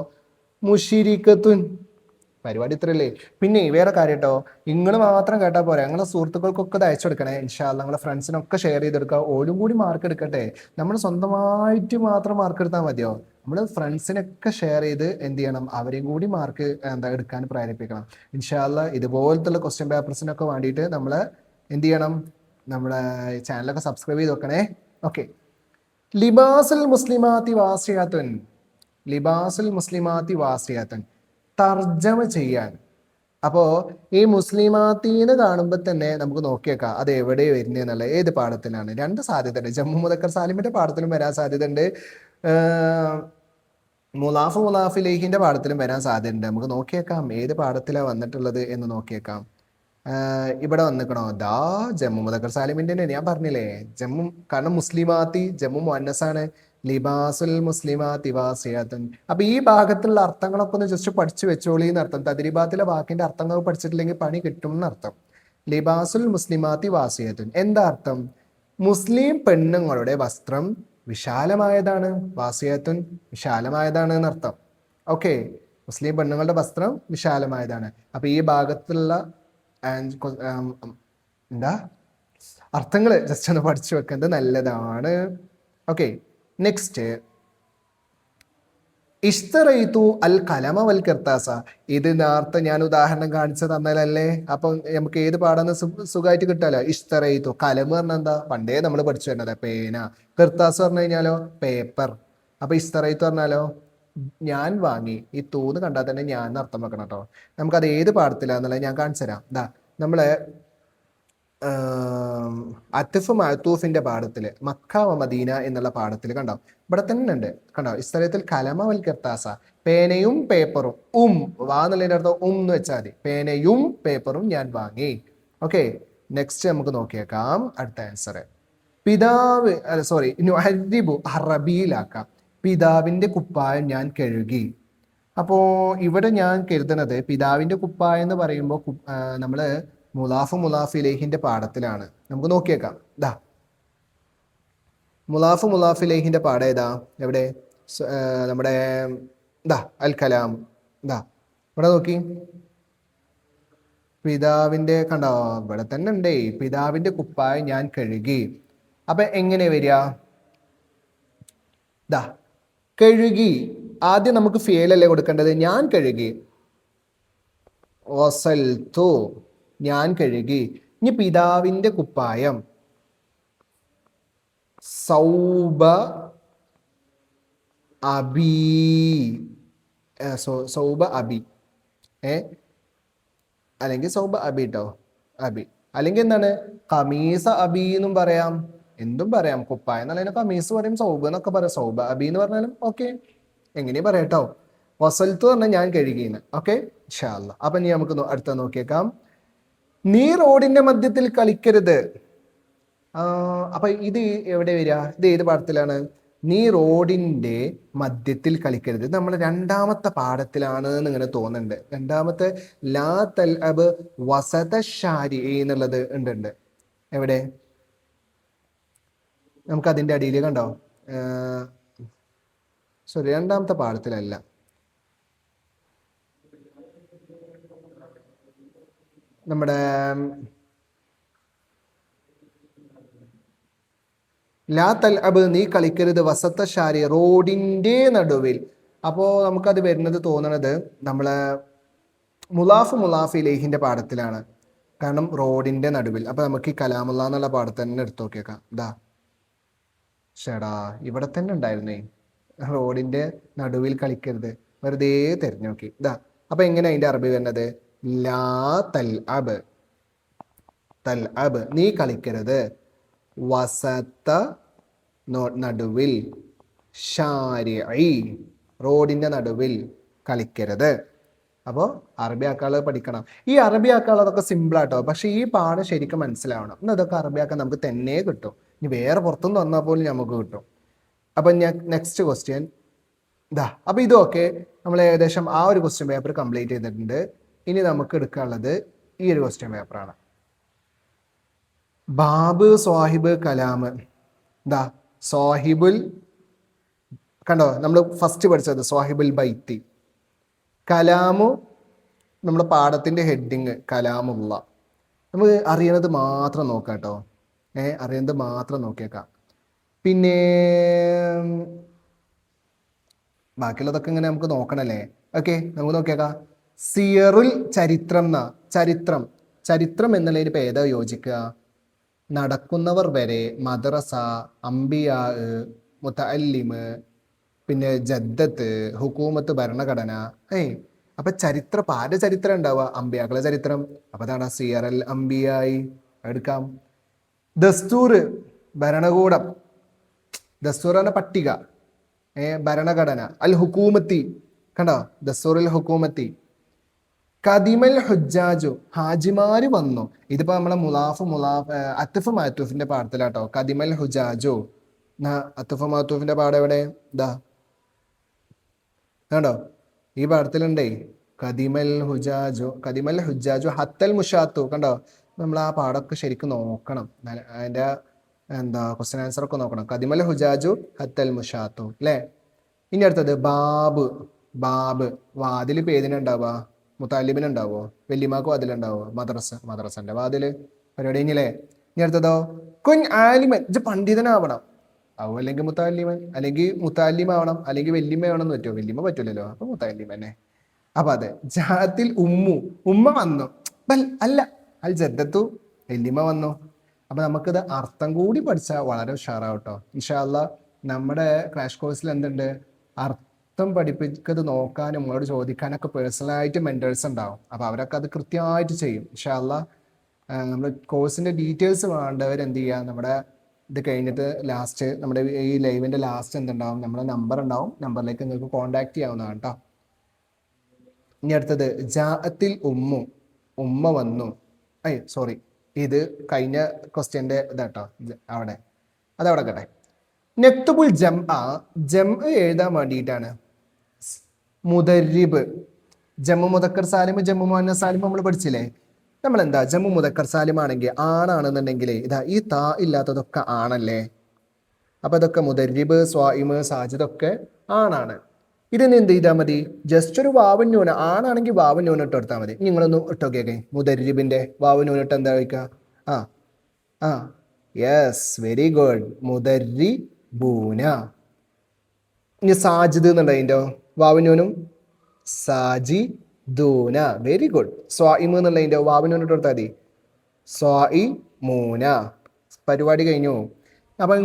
മുശ്രിക്കത്തുൻ. പരിപാടി ഇത്രയല്ലേ. പിന്നെ വേറെ കാര്യം കേട്ടോ, നിങ്ങൾ മാത്രം കേട്ടാൽ പോരാ, നിങ്ങളെ സുഹൃത്തുക്കൾക്കൊക്കെ ഇത് അയച്ചു കൊടുക്കണേ. ഇൻഷാ അല്ലാഹ് നിങ്ങളെ ഫ്രണ്ട്സിനൊക്കെ ഷെയർ ചെയ്തെടുക്കുക. ഓരും കൂടി മാർക്ക് എടുക്കട്ടെ. നമ്മൾ സ്വന്തമായിട്ട് മാത്രം മാർക്ക് എടുത്താൽ മതിയോ? നമ്മൾ ഫ്രണ്ട്സിനൊക്കെ ഷെയർ ചെയ്ത് എന്ത് ചെയ്യണം, അവരെയും കൂടി മാർക്ക് എടുക്കാൻ പ്രേരിപ്പിക്കണം. ഇൻഷാ അല്ലാഹ് ഇതുപോലത്തുള്ള ക്വസ്റ്റ്യൻ പേപ്പേഴ്സിനൊക്കെ വേണ്ടിയിട്ട് നമ്മൾ എന്ത് ചെയ്യണം, നമ്മുടെ ചാനലൊക്കെ സബ്സ്ക്രൈബ് ചെയ്ത് വെക്കണേ. ഓക്കെ, ലിബാസുൽ മുസ്ലിമാത്തി വാസിയാത്തുൻ. ലിബാസുൽ മുസ്ലിമാത്തി വാസിയാത്തുൻ തർജ്ജമ ചെയ്യാൻ. അപ്പോൾ ഈ മുസ്ലിമാത്തീന്ന് കാണുമ്പോൾ തന്നെ നമുക്ക് നോക്കിയേക്കാം അത് എവിടെ വരുന്നതെന്നുള്ള, ഏത് പാഠത്തിലാണ്. 2 സാധ്യത ഉണ്ട്. ജമ്മു മുദക്കർ സാലിമിന്റെ പാഠത്തിലും വരാൻ സാധ്യത ഉണ്ട്, മുലാഫിലേഹിന്റെ പാഠത്തിലും വരാൻ സാധ്യതയുണ്ട്. നമുക്ക് നോക്കിയേക്കാം ഏത് പാഠത്തിലാണ് വന്നിട്ടുള്ളത് എന്ന് നോക്കിയേക്കാം. ഇവിടെ വന്നിക്കണോ? ദാ ജമ്മു മുദക്കർ സാലിമിന്റെ ഞാൻ പറഞ്ഞില്ലേ ജമ്മു, കാരണം മുസ്ലിമാത്തി ജമ്മു മുഅന്നസാണ്. ലിബാസുൽ മുസ്ലിമാത്തി വാസിയാത്തുൻ. അപ്പൊ ഈ ഭാഗത്തുള്ള അർത്ഥങ്ങളൊക്കെ ഒന്ന് ജസ്റ്റ് പഠിച്ചു വെച്ചോളി എന്നർത്ഥം. തദ്രീബാത്തിലെ വാക്കിന്റെ അർത്ഥങ്ങൾ പഠിച്ചിട്ടില്ലെങ്കിൽ പണി കിട്ടും എന്നർത്ഥം. ലിബാസുൽ മുസ്ലിമാത്തി വാസിയാത്തുൻ എന്താ അർത്ഥം? മുസ്ലിം പെണ്ണുങ്ങളുടെ വസ്ത്രം വിശാലമായതാണ്. വാസിയാത്തുൻ വിശാലമായതാണ് എന്നർത്ഥം. ഓക്കെ, മുസ്ലിം പെണ്ണുങ്ങളുടെ വസ്ത്രം വിശാലമായതാണ്. അപ്പൊ ഈ ഭാഗത്തുള്ള എന്താ അർത്ഥങ്ങൾ ജസ്റ്റ് ഒന്ന് പഠിച്ചു വെക്കുന്നത് നല്ലതാണ്. ഓക്കെ, നെക്സ്റ്റ് ഇഷ്തറൈതു അൽ കലമ വൽ കിർത്താസ. ഇത് നേരത്തെ ഞാൻ ഉദാഹരണം കാണിച്ചു തന്നാലല്ലേ, അപ്പൊ നമുക്ക് ഏത് പാടാന്ന് സുഖമായിട്ട് കിട്ടാലോ. ഇഷ്തറൈതു കലം പറഞ്ഞാൽ എന്താ, പണ്ടേ നമ്മൾ പഠിച്ചു വരുന്നത് പേന. കിർത്താസ് പറഞ്ഞു കഴിഞ്ഞാലോ പേപ്പർ. അപ്പൊ ഇഷ്തറൈതു പറഞ്ഞാലോ ഞാൻ വാങ്ങി. ഈ തൂന്ന് കണ്ടാൽ തന്നെ ഞാൻ അർത്ഥം വെക്കണം കേട്ടോ. നമുക്കത് ഏത് പാഠത്തിലാന്നുള്ളത് ഞാൻ കാണിച്ചു തരാം. നമ്മള് അത്തിഫ് മഅത്തൂഫിന്റെ പാഠത്തില് മക്ക വ മദീന എന്നുള്ള പാഠത്തിൽ കണ്ടോ, ഇവിടെ തന്നെ ഉണ്ട് കണ്ടോ, ഇസ്തലത്തിൽ കലമ വൽ കിർത്താസ, പേനയും പേപ്പറും, വാ എന്നുള്ളതിന്റെ അർത്ഥം എന്ന് വെച്ചാൽ മതി, പേനയും പേപ്പറും ഞാൻ വാങ്ങി. ഓക്കെ, നെക്സ്റ്റ് നമുക്ക് നോക്കിയേക്കാം അടുത്ത ആൻസർ. പിതാവ് സോറി നുഹരിബു അറബിയിലാക്കാം, പിതാവിന്റെ കുപ്പായം ഞാൻ കഴുകി. അപ്പോ ഇവിടെ ഞാൻ കരുതുന്നത് പിതാവിന്റെ കുപ്പായം എന്ന് പറയുമ്പോൾ നമ്മള് മുലാഫ് ഇലൈഹിന്റെ പാഠത്തിലാണ്. നമുക്ക് നോക്കിയേക്കാം. ദാ മുലാഫ് ഇലൈഹിന്റെ പാഠം ഏതാ, എവിടെ, നമ്മുടെ ദാ അൽ കലാം, ദാ ഇവിടെ നോക്കി, പിതാവിന്റെ കണ്ടോ, ഇവിടെ തന്നെ ഉണ്ടേ, പിതാവിന്റെ കുപ്പായം ഞാൻ കഴുകി. അപ്പൊ എങ്ങനെ വരിക, ദാ കഴുകി, ആദ്യം നമുക്ക് ഫിയലല്ലേ കൊടുക്കേണ്ടത്, ഞാൻ കഴുകി, വസൽതു ഞാൻ കഴുകി. ഇനി പിതാവിന്റെ കുപ്പായം, സൗബ അബി, സൗബ അബി, അല്ലെങ്കിൽ സൗബ അബി കേട്ടോ, അബി, അല്ലെങ്കിൽ എന്താണ് കമീസ അബി എന്നും പറയാം, എന്തും പറയാം, കുപ്പായം എന്നുള്ളതിന് കമീസ് പറയും, സൗബ് എന്നൊക്കെ പറയാം, സൗബ അബി എന്ന് പറഞ്ഞാലും ഓക്കെ, എങ്ങനെയും പറയാം കേട്ടോ. വസൽത്തു പറഞ്ഞാൽ ഞാൻ കഴുകിയെന്ന്. ഓക്കെ, ഇൻഷാ അല്ലാഹ്. അപ്പൊ ഇനി നമുക്ക് അടുത്ത നോക്കിയേക്കാം. നീ റോഡിന്റെ മധ്യത്തിൽ കളിക്കരുത്. അപ്പൊ ഇത് എവിടെ വരിക, ഇത് ഏത് പാഠത്തിലാണ്, നീ റോഡിന്റെ മധ്യത്തിൽ കളിക്കരുത്, നമ്മൾ രണ്ടാമത്തെ പാഠത്തിലാണ് എന്ന് ഇങ്ങനെ തോന്നുന്നുണ്ട്. രണ്ടാമത്തെ ലാ തൽഅബ് വസത ശാരി എന്നുള്ളത് ഉണ്ട്, എവിടെ, നമുക്ക് അതിന്റെ അടിയിൽ കണ്ടോ, സോറി രണ്ടാമത്തെ പാഠത്തിലല്ല, നമ്മുടെ ലാ തൽഅബ് നീ കളിക്കരുത്, വസത്ത ഷാരി റോഡിന്റെ നടുവിൽ. അപ്പോ നമുക്കത് വരുന്നത് തോന്നണത് നമ്മളെ മുലാഫ് ഇലൈഹിന്റെ പാഠത്തിലാണ്, കാരണം റോഡിന്റെ നടുവിൽ. അപ്പൊ നമുക്ക് ഈ കലാമുള്ള എന്നുള്ള പാഠത്ത് തന്നെ എടുത്തു നോക്കിയേക്കാം. ഇതാ ഷെടാ, ഇവിടെ തന്നെ ഉണ്ടായിരുന്നേ, റോഡിന്റെ നടുവിൽ കളിക്കരുത്, വെറുതെ തെരഞ്ഞു നോക്കി. ഇതാ അപ്പൊ എങ്ങനെ അതിന്റെ അറബി വരുന്നത്, ലാ തൽഅബ്, തൽഅബ് നീ കളിക്കരുത്, വസത്ത നടുവിൽ, ഷാരിഇ റോഡിന്റെ നടുവിൽ കളിക്കരുത്. അപ്പോൾ അറബി ആക്കാളെ പഠിക്കണം. ഈ അറബി ആക്കാളതൊക്കെ സിമ്പിൾ ആട്ടോ, പക്ഷെ ഈ പാഠം ശരിക്കും മനസ്സിലാവണം. ഇന്ന് ഇതൊക്കെ അറബി ആക്കാൻ നമുക്ക് തന്നെ കിട്ടും, ഇനി വേറെ പുറത്തുനിന്ന് വന്നാൽ പോലും നമുക്ക് കിട്ടും. അപ്പൊ ഞാൻ നെക്സ്റ്റ് ക്വസ്റ്റ്യൻ ഇതാ. അപ്പൊ ഇതൊക്കെ നമ്മൾ ഏകദേശം ആ ഒരു ക്വസ്റ്റ്യൻ പേപ്പർ കംപ്ലീറ്റ് ചെയ്തിട്ടുണ്ട്. ഇനി നമുക്ക് എടുക്കാനുള്ളത് ഈ ഒരു ക്വസ്റ്റ്യൻ പേപ്പറാണ്. ബാബ് സ്വാഹിബ് കലാമ്, ദാ സ്വാഹിബുൽ കണ്ടോ, നമ്മൾ ഫസ്റ്റ് പഠിച്ചത് സ്വാഹിബുൽ ബൈത്തി, കലാമു നമ്മുടെ പാഠത്തിന്റെ ഹെഡിങ് കലാമുള്ള. നമുക്ക് അറിയണത് മാത്രം നോക്കാം കേട്ടോ, അറിയുന്നത് മാത്രം നോക്കിയേക്കാം. പിന്നെ ബാക്കിയുള്ളതൊക്കെ ഇങ്ങനെ നമുക്ക് നോക്കണല്ലേ. ഓക്കെ, നമുക്ക് നോക്കിയേക്കാം. സിയറുൽ ചരിത്രം ചരിത്രം, ചരിത്രം എന്നുള്ളതിന് ഇപ്പൊ ഏതാ യോജിക്കുക, നടക്കുന്നവർ വരെ, മദ്രസ, അംബിയാ, മുതഅല്ലിമ്, പിന്നെ ജദ്ദത്ത്, ഹുക്കൂമത്ത്, ഭരണഘടന. അപ്പൊ ചരിത്രം ആരുടെ ചരിത്രം ഉണ്ടാവുക, അംബിയാക്കളെ ചരിത്രം. അപ്പൊ അതാണ് സിയറൽ അംബിയായി എടുക്കാം. ദസ്തൂർ ഭരണകൂടം, ദസ്തൂർ എന്ന പട്ടിക, ഭരണഘടന. അൽ ഹുക്കൂമത്തി കണ്ടോ, ദസ്തൂറുൽ ഹുക്കൂമത്തി. കദിമൽ ഹുജ്ജാജു ഹാജിമാര് വന്നു. ഇതിപ്പോ നമ്മളെ അത്തഫ് മാത്തൂഫിന്റെ പാഠത്തിലാട്ടോ. കദിമൽ ഹുജാജു, അത്തഫ് മാത്തൂഫിന്റെ പാഠം എവിടെ, ഇതാ കണ്ടോ ഈ പാഠത്തിലുണ്ടേ. കദിമൽ ഹുജാജു ഹത്തൽ മുഷാത്തു. കണ്ടോ, നമ്മൾ ആ പാഠമൊക്കെ ശരിക്കും നോക്കണം, അതിന്റെ ക്വസ്റ്റ്യൻ ആൻസർ ഒക്കെ നോക്കണം. കദിമൽ ഹുജാജു ഹത്തൽ മുഷാത്തു അല്ലേ. ഇനി അടുത്തത് ബാബ് വാതിൽ പേതിനുണ്ടാവുക, മുത്താലിബിനുണ്ടാവോ, വല്യമാക്ക് വാതിലുണ്ടാവോ, മദ്രസന്റെ വാതില് പരിപാടി കഴിഞ്ഞില്ലേ. ഇനി അടുത്തതോ കുൻ ആലിമൻ, ഇത് പണ്ഡിതനാവണം, ആവും അല്ലെങ്കിൽ മുത്താലിമൻ, അല്ലെങ്കിൽ മുത്താലിമാവണം, അല്ലെങ്കിൽ വല്യമ്മയാവണം എന്ന് പറ്റുമോ, വല്യമ്മ പറ്റൂലല്ലോ, അപ്പൊ മുത്താലിമന്നെ. അപ്പൊ അതെ ജാത്തിൽ ഉമ്മ വന്നു, അല്ല അൽ ജദ്ദത്തു വല്യമ്മ വന്നു. അപ്പൊ നമുക്കിത് അർത്ഥം കൂടി പഠിച്ചാൽ വളരെ ഉഷാറാവട്ടോ. ഇൻഷാ അല്ലാഹ് നമ്മുടെ ക്രാഷ് കോഴ്സിൽ എന്തുണ്ട്, അർത്ഥം പഠിപ്പിക്കത് നോക്കാനും നമ്മളോട് ചോദിക്കാനൊക്കെ പേഴ്സണലായിട്ട് മെന്റേഴ്സ് ഉണ്ടാവും. അപ്പൊ അവരൊക്കെ അത് കൃത്യമായിട്ട് ചെയ്യും ഇൻഷാ അല്ലാഹ്. നമ്മുടെ കോഴ്സിൻ്റെ ഡീറ്റെയിൽസ് വേണ്ടവർ എന്ത് ചെയ്യുക, നമ്മുടെ ഇത് കഴിഞ്ഞിട്ട് ലാസ്റ്റ് നമ്മുടെ ഈ ലൈവിൻ്റെ ലാസ്റ്റ് എന്തുണ്ടാവും, നമ്മുടെ നമ്പർ ഉണ്ടാവും, നമ്പറിലേക്ക് നിങ്ങൾക്ക് കോൺടാക്ട് ചെയ്യാവുന്നതാണ് കേട്ടോ. ഇനി അടുത്തത് ജാഅത്തിൽ ഉമ്മു, ഉമ്മ വന്നു. സോറി, ഇത് കഴിഞ്ഞ ക്വസ്റ്റ്യൻ്റെ ഇതാട്ടോ, അവിടെ അതവിടെ കേട്ടെ. നെക്തുബുൽ ജം ജം എഴുതാൻ വേണ്ടിയിട്ടാണ് മുദരിബ്. ജമ്മു മുദക്കർ സാലിം, ജമ്മു മുഅന്നസ് സാലിം നമ്മൾ പഠിച്ചില്ലേ. നമ്മൾ എന്താ ജമ്മു മുദക്കർ സാലിം ആണെങ്കിൽ ആണാണെന്നുണ്ടെങ്കിൽ ഇതാ ഈ താ ഇല്ലാത്തതൊക്കെ ആണല്ലേ. അപ്പൊ ഇതൊക്കെ മുദരിബ്, സ്വായിമ്, സാജിദൊക്കെ ആണാണ്. ഇതിന് എന്ത് ചെയ്താൽ മതി, ജസ്റ്റ് ഒരു വാവൻ ന്യൂന, ആണാണെങ്കിൽ വാവൻ ന്യൂന ഇട്ട് കൊടുത്താൽ മതി. നിങ്ങളൊന്ന് ഇട്ടോക്കെ മുദരിബിന്റെ വാവൻ ന്യൂന ഇട്ട് എന്താ വയ്ക്കുക? ആ യെസ്, വെരി ഗുഡ്, മുദരിബൂന. ഇനി സാജിദ് എന്നുള്ളതിൻ്റെ വാവൻ ന്യൂനും സാജിദൂന, വെരി ഗുഡ്. സ്വായിമ് എന്നുള്ളതിൻ്റെ വാവൻ ന്യൂന ഇട്ട് കൊടുത്താൽ മതി, സ്വായിമൂന. പരിപാടി കഴിഞ്ഞു. അപ്പം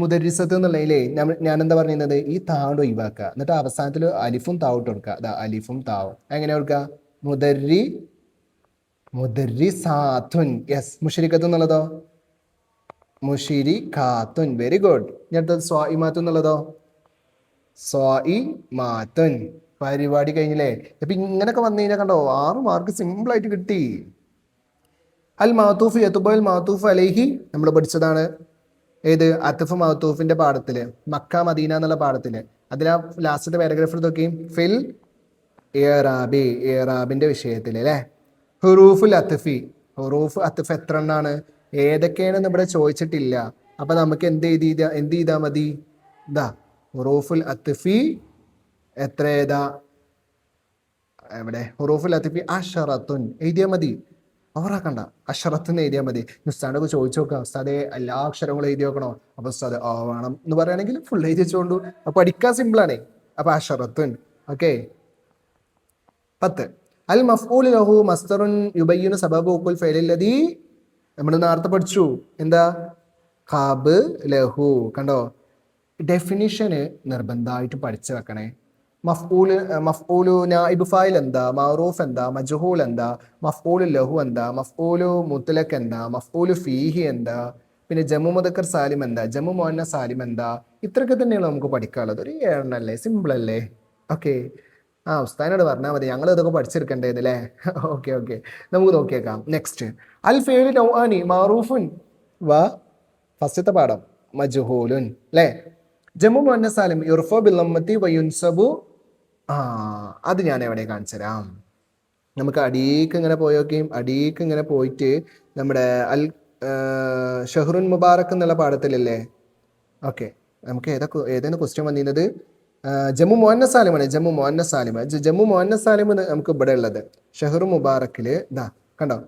മുദരിസത്ത് എന്നുള്ളതിലേ ഞാനെന്താ പറയുന്നത്, ഈ താട് ഒഴിവാക്കുക, എന്നിട്ട് അവസാനത്തിൽ അലിഫും താവും ഇട്ട് കൊടുക്കുക. അതാ അലിഫും താവും എങ്ങനെ കൊടുക്കുക? മുദരിസാത്തുൻ. യെസ്. മുഷരിക്കത്ത് എന്നുള്ളതോ മുഷിരിഖാത്തുൻ, വെരി ഗുഡ്. ഇനി അടുത്തത് സ്വായിമാത്ത് എന്നുള്ളതോ സ്വായിമാത്തുൻ. പരിപാടി കഴിഞ്ഞില്ലേ. അപ്പൊ ഇങ്ങനെയൊക്കെ വന്നു കഴിഞ്ഞാൽ കണ്ടോ 6 മാർക്ക് സിമ്പിൾ ആയിട്ട് കിട്ടി. അൽ മാത്തൂഫ് യതുബൽ മാത്തൂഫ് അലൈഹി നമ്മൾ പഠിച്ചതാണ്. ഏത്? അത്തഫ് മഅത്തൂഫിന്റെ പാഠത്തില്, മക്ക മദീന എന്നുള്ള പാഠത്തില്. അതിലാ ലാസ്റ്റത്തെ പാരഗ്രാഫ് എടുത്തൊക്കെയും ഫിൽ ഇറാബി, ഇറാബിന്റെ വിഷയത്തില് അല്ലേ. ഹുറൂഫുൽ അത്തഫി, ഹുറൂഫ് അത്തഫ് എത്ര എണ്ണാണ്, ഏതൊക്കെയാണെന്ന് ഇവിടെ ചോദിച്ചിട്ടില്ല. അപ്പൊ നമുക്ക് എന്ത് ചെയ്താൽ മതി, ഇതാ ഹുറൂഫുൽ അത്തഫി എത്ര ഏതാ, എവിടെ ഹുറൂഫുൽ അത്തഫി അഷറത്തുൻ എഴുതിയാൽ മതി. ഓവറാക്കണ്ട, അക്ഷരത്തിന് എഴുതിയാൽ മതി. ഉസ്താദൊക്കെ ചോദിച്ചു നോക്കാം, ഉസ്താദെ എല്ലാ അക്ഷരങ്ങളും എഴുതി നോക്കണോ? അപ്പൊ ഉസ്താദ് വേണം എന്ന് പറയുകയാണെങ്കിൽ ഫുൾ എഴുതി വെച്ചോണ്ടു. അപ്പൊ പഠിക്കാൻ സിമ്പിളാണ്. അപ്പൊ അക്ഷരത്തുൻ. ഓക്കെ. 10 അൽ മഫ്ഊൽ ലഹു മസ്ദറുൻ യുബയ്യിനു സബബു ഉഖുൽ ഫഇലല്ലദി. നമ്മൾ നേരത്തെ പഠിച്ചു എന്താ, ഖാബ് ലഹു. കണ്ടോ, ഡെഫിനിഷന് നിർബന്ധമായിട്ട് പഠിച്ചു വെക്കണേ. മഫ്ഊലു നായിബ് ഫായിൽ എന്താ, മഅറൂഫ് എന്താ, മജ്ഹൂൽ എന്താ, മഫ്ഊലു ലഹു എന്താ, മഫ്ഊലു മുത്ലഖ് എന്താ, മഫ്ഊലു ഫീഹി എന്താ, പിന്നെ ജമ്മു മുദക്കർ സാലിം എന്താ, ജമ്മു മുഅന്നസ് സാലിം എന്താ. ഇത്രയൊക്കെ തന്നെയാണ് നമുക്ക് പഠിക്കാനുള്ളത്. ഒരു ഏഴെണ്ണല്ലേ, സിമ്പിൾ അല്ലേ. ഓക്കെ. ഉസ്താദിനോട് പറഞ്ഞാൽ മതി, ഞങ്ങൾ ഇതൊക്കെ പഠിച്ചെടുക്കണ്ടേന്ന് അല്ലേ. ഓക്കെ. നമുക്ക് നോക്കിയേക്കാം. നെക്സ്റ്റ് അൽ ഫിഅലു നൗആനി മഅറൂഫുൻ വ ഫസ്റ്റത്തെ പാഠം മജ്ഹൂലുൻ അല്ലേ. ജമ്മു മുഅന്നസ് സാലിം യുർഫഉ ബിൽ ലമ്മത്തി വ യുൻസബു. അത് ഞാൻ എവിടെ കാണിച്ചു തരാം. നമുക്ക് അടീക്ക് ഇങ്ങനെ പോയിട്ട് നമ്മുടെ അൽ ഷഹ്റുൻ മുബാറക് എന്നുള്ള പാഠത്തിലല്ലേ. ഓക്കെ, നമുക്ക് ഏതാണ് ക്വസ്റ്റ്യൻ വന്നിരുന്നത്? ജമ്മു മുഅന്നസ് സാലിമാണ്. ജമ്മു മുഅന്നസ് സാലിം നമുക്ക് ഇവിടെ ഉള്ളത് ഷഹ്റു മുബാറക്കില്. ഇതാ കണ്ടോ,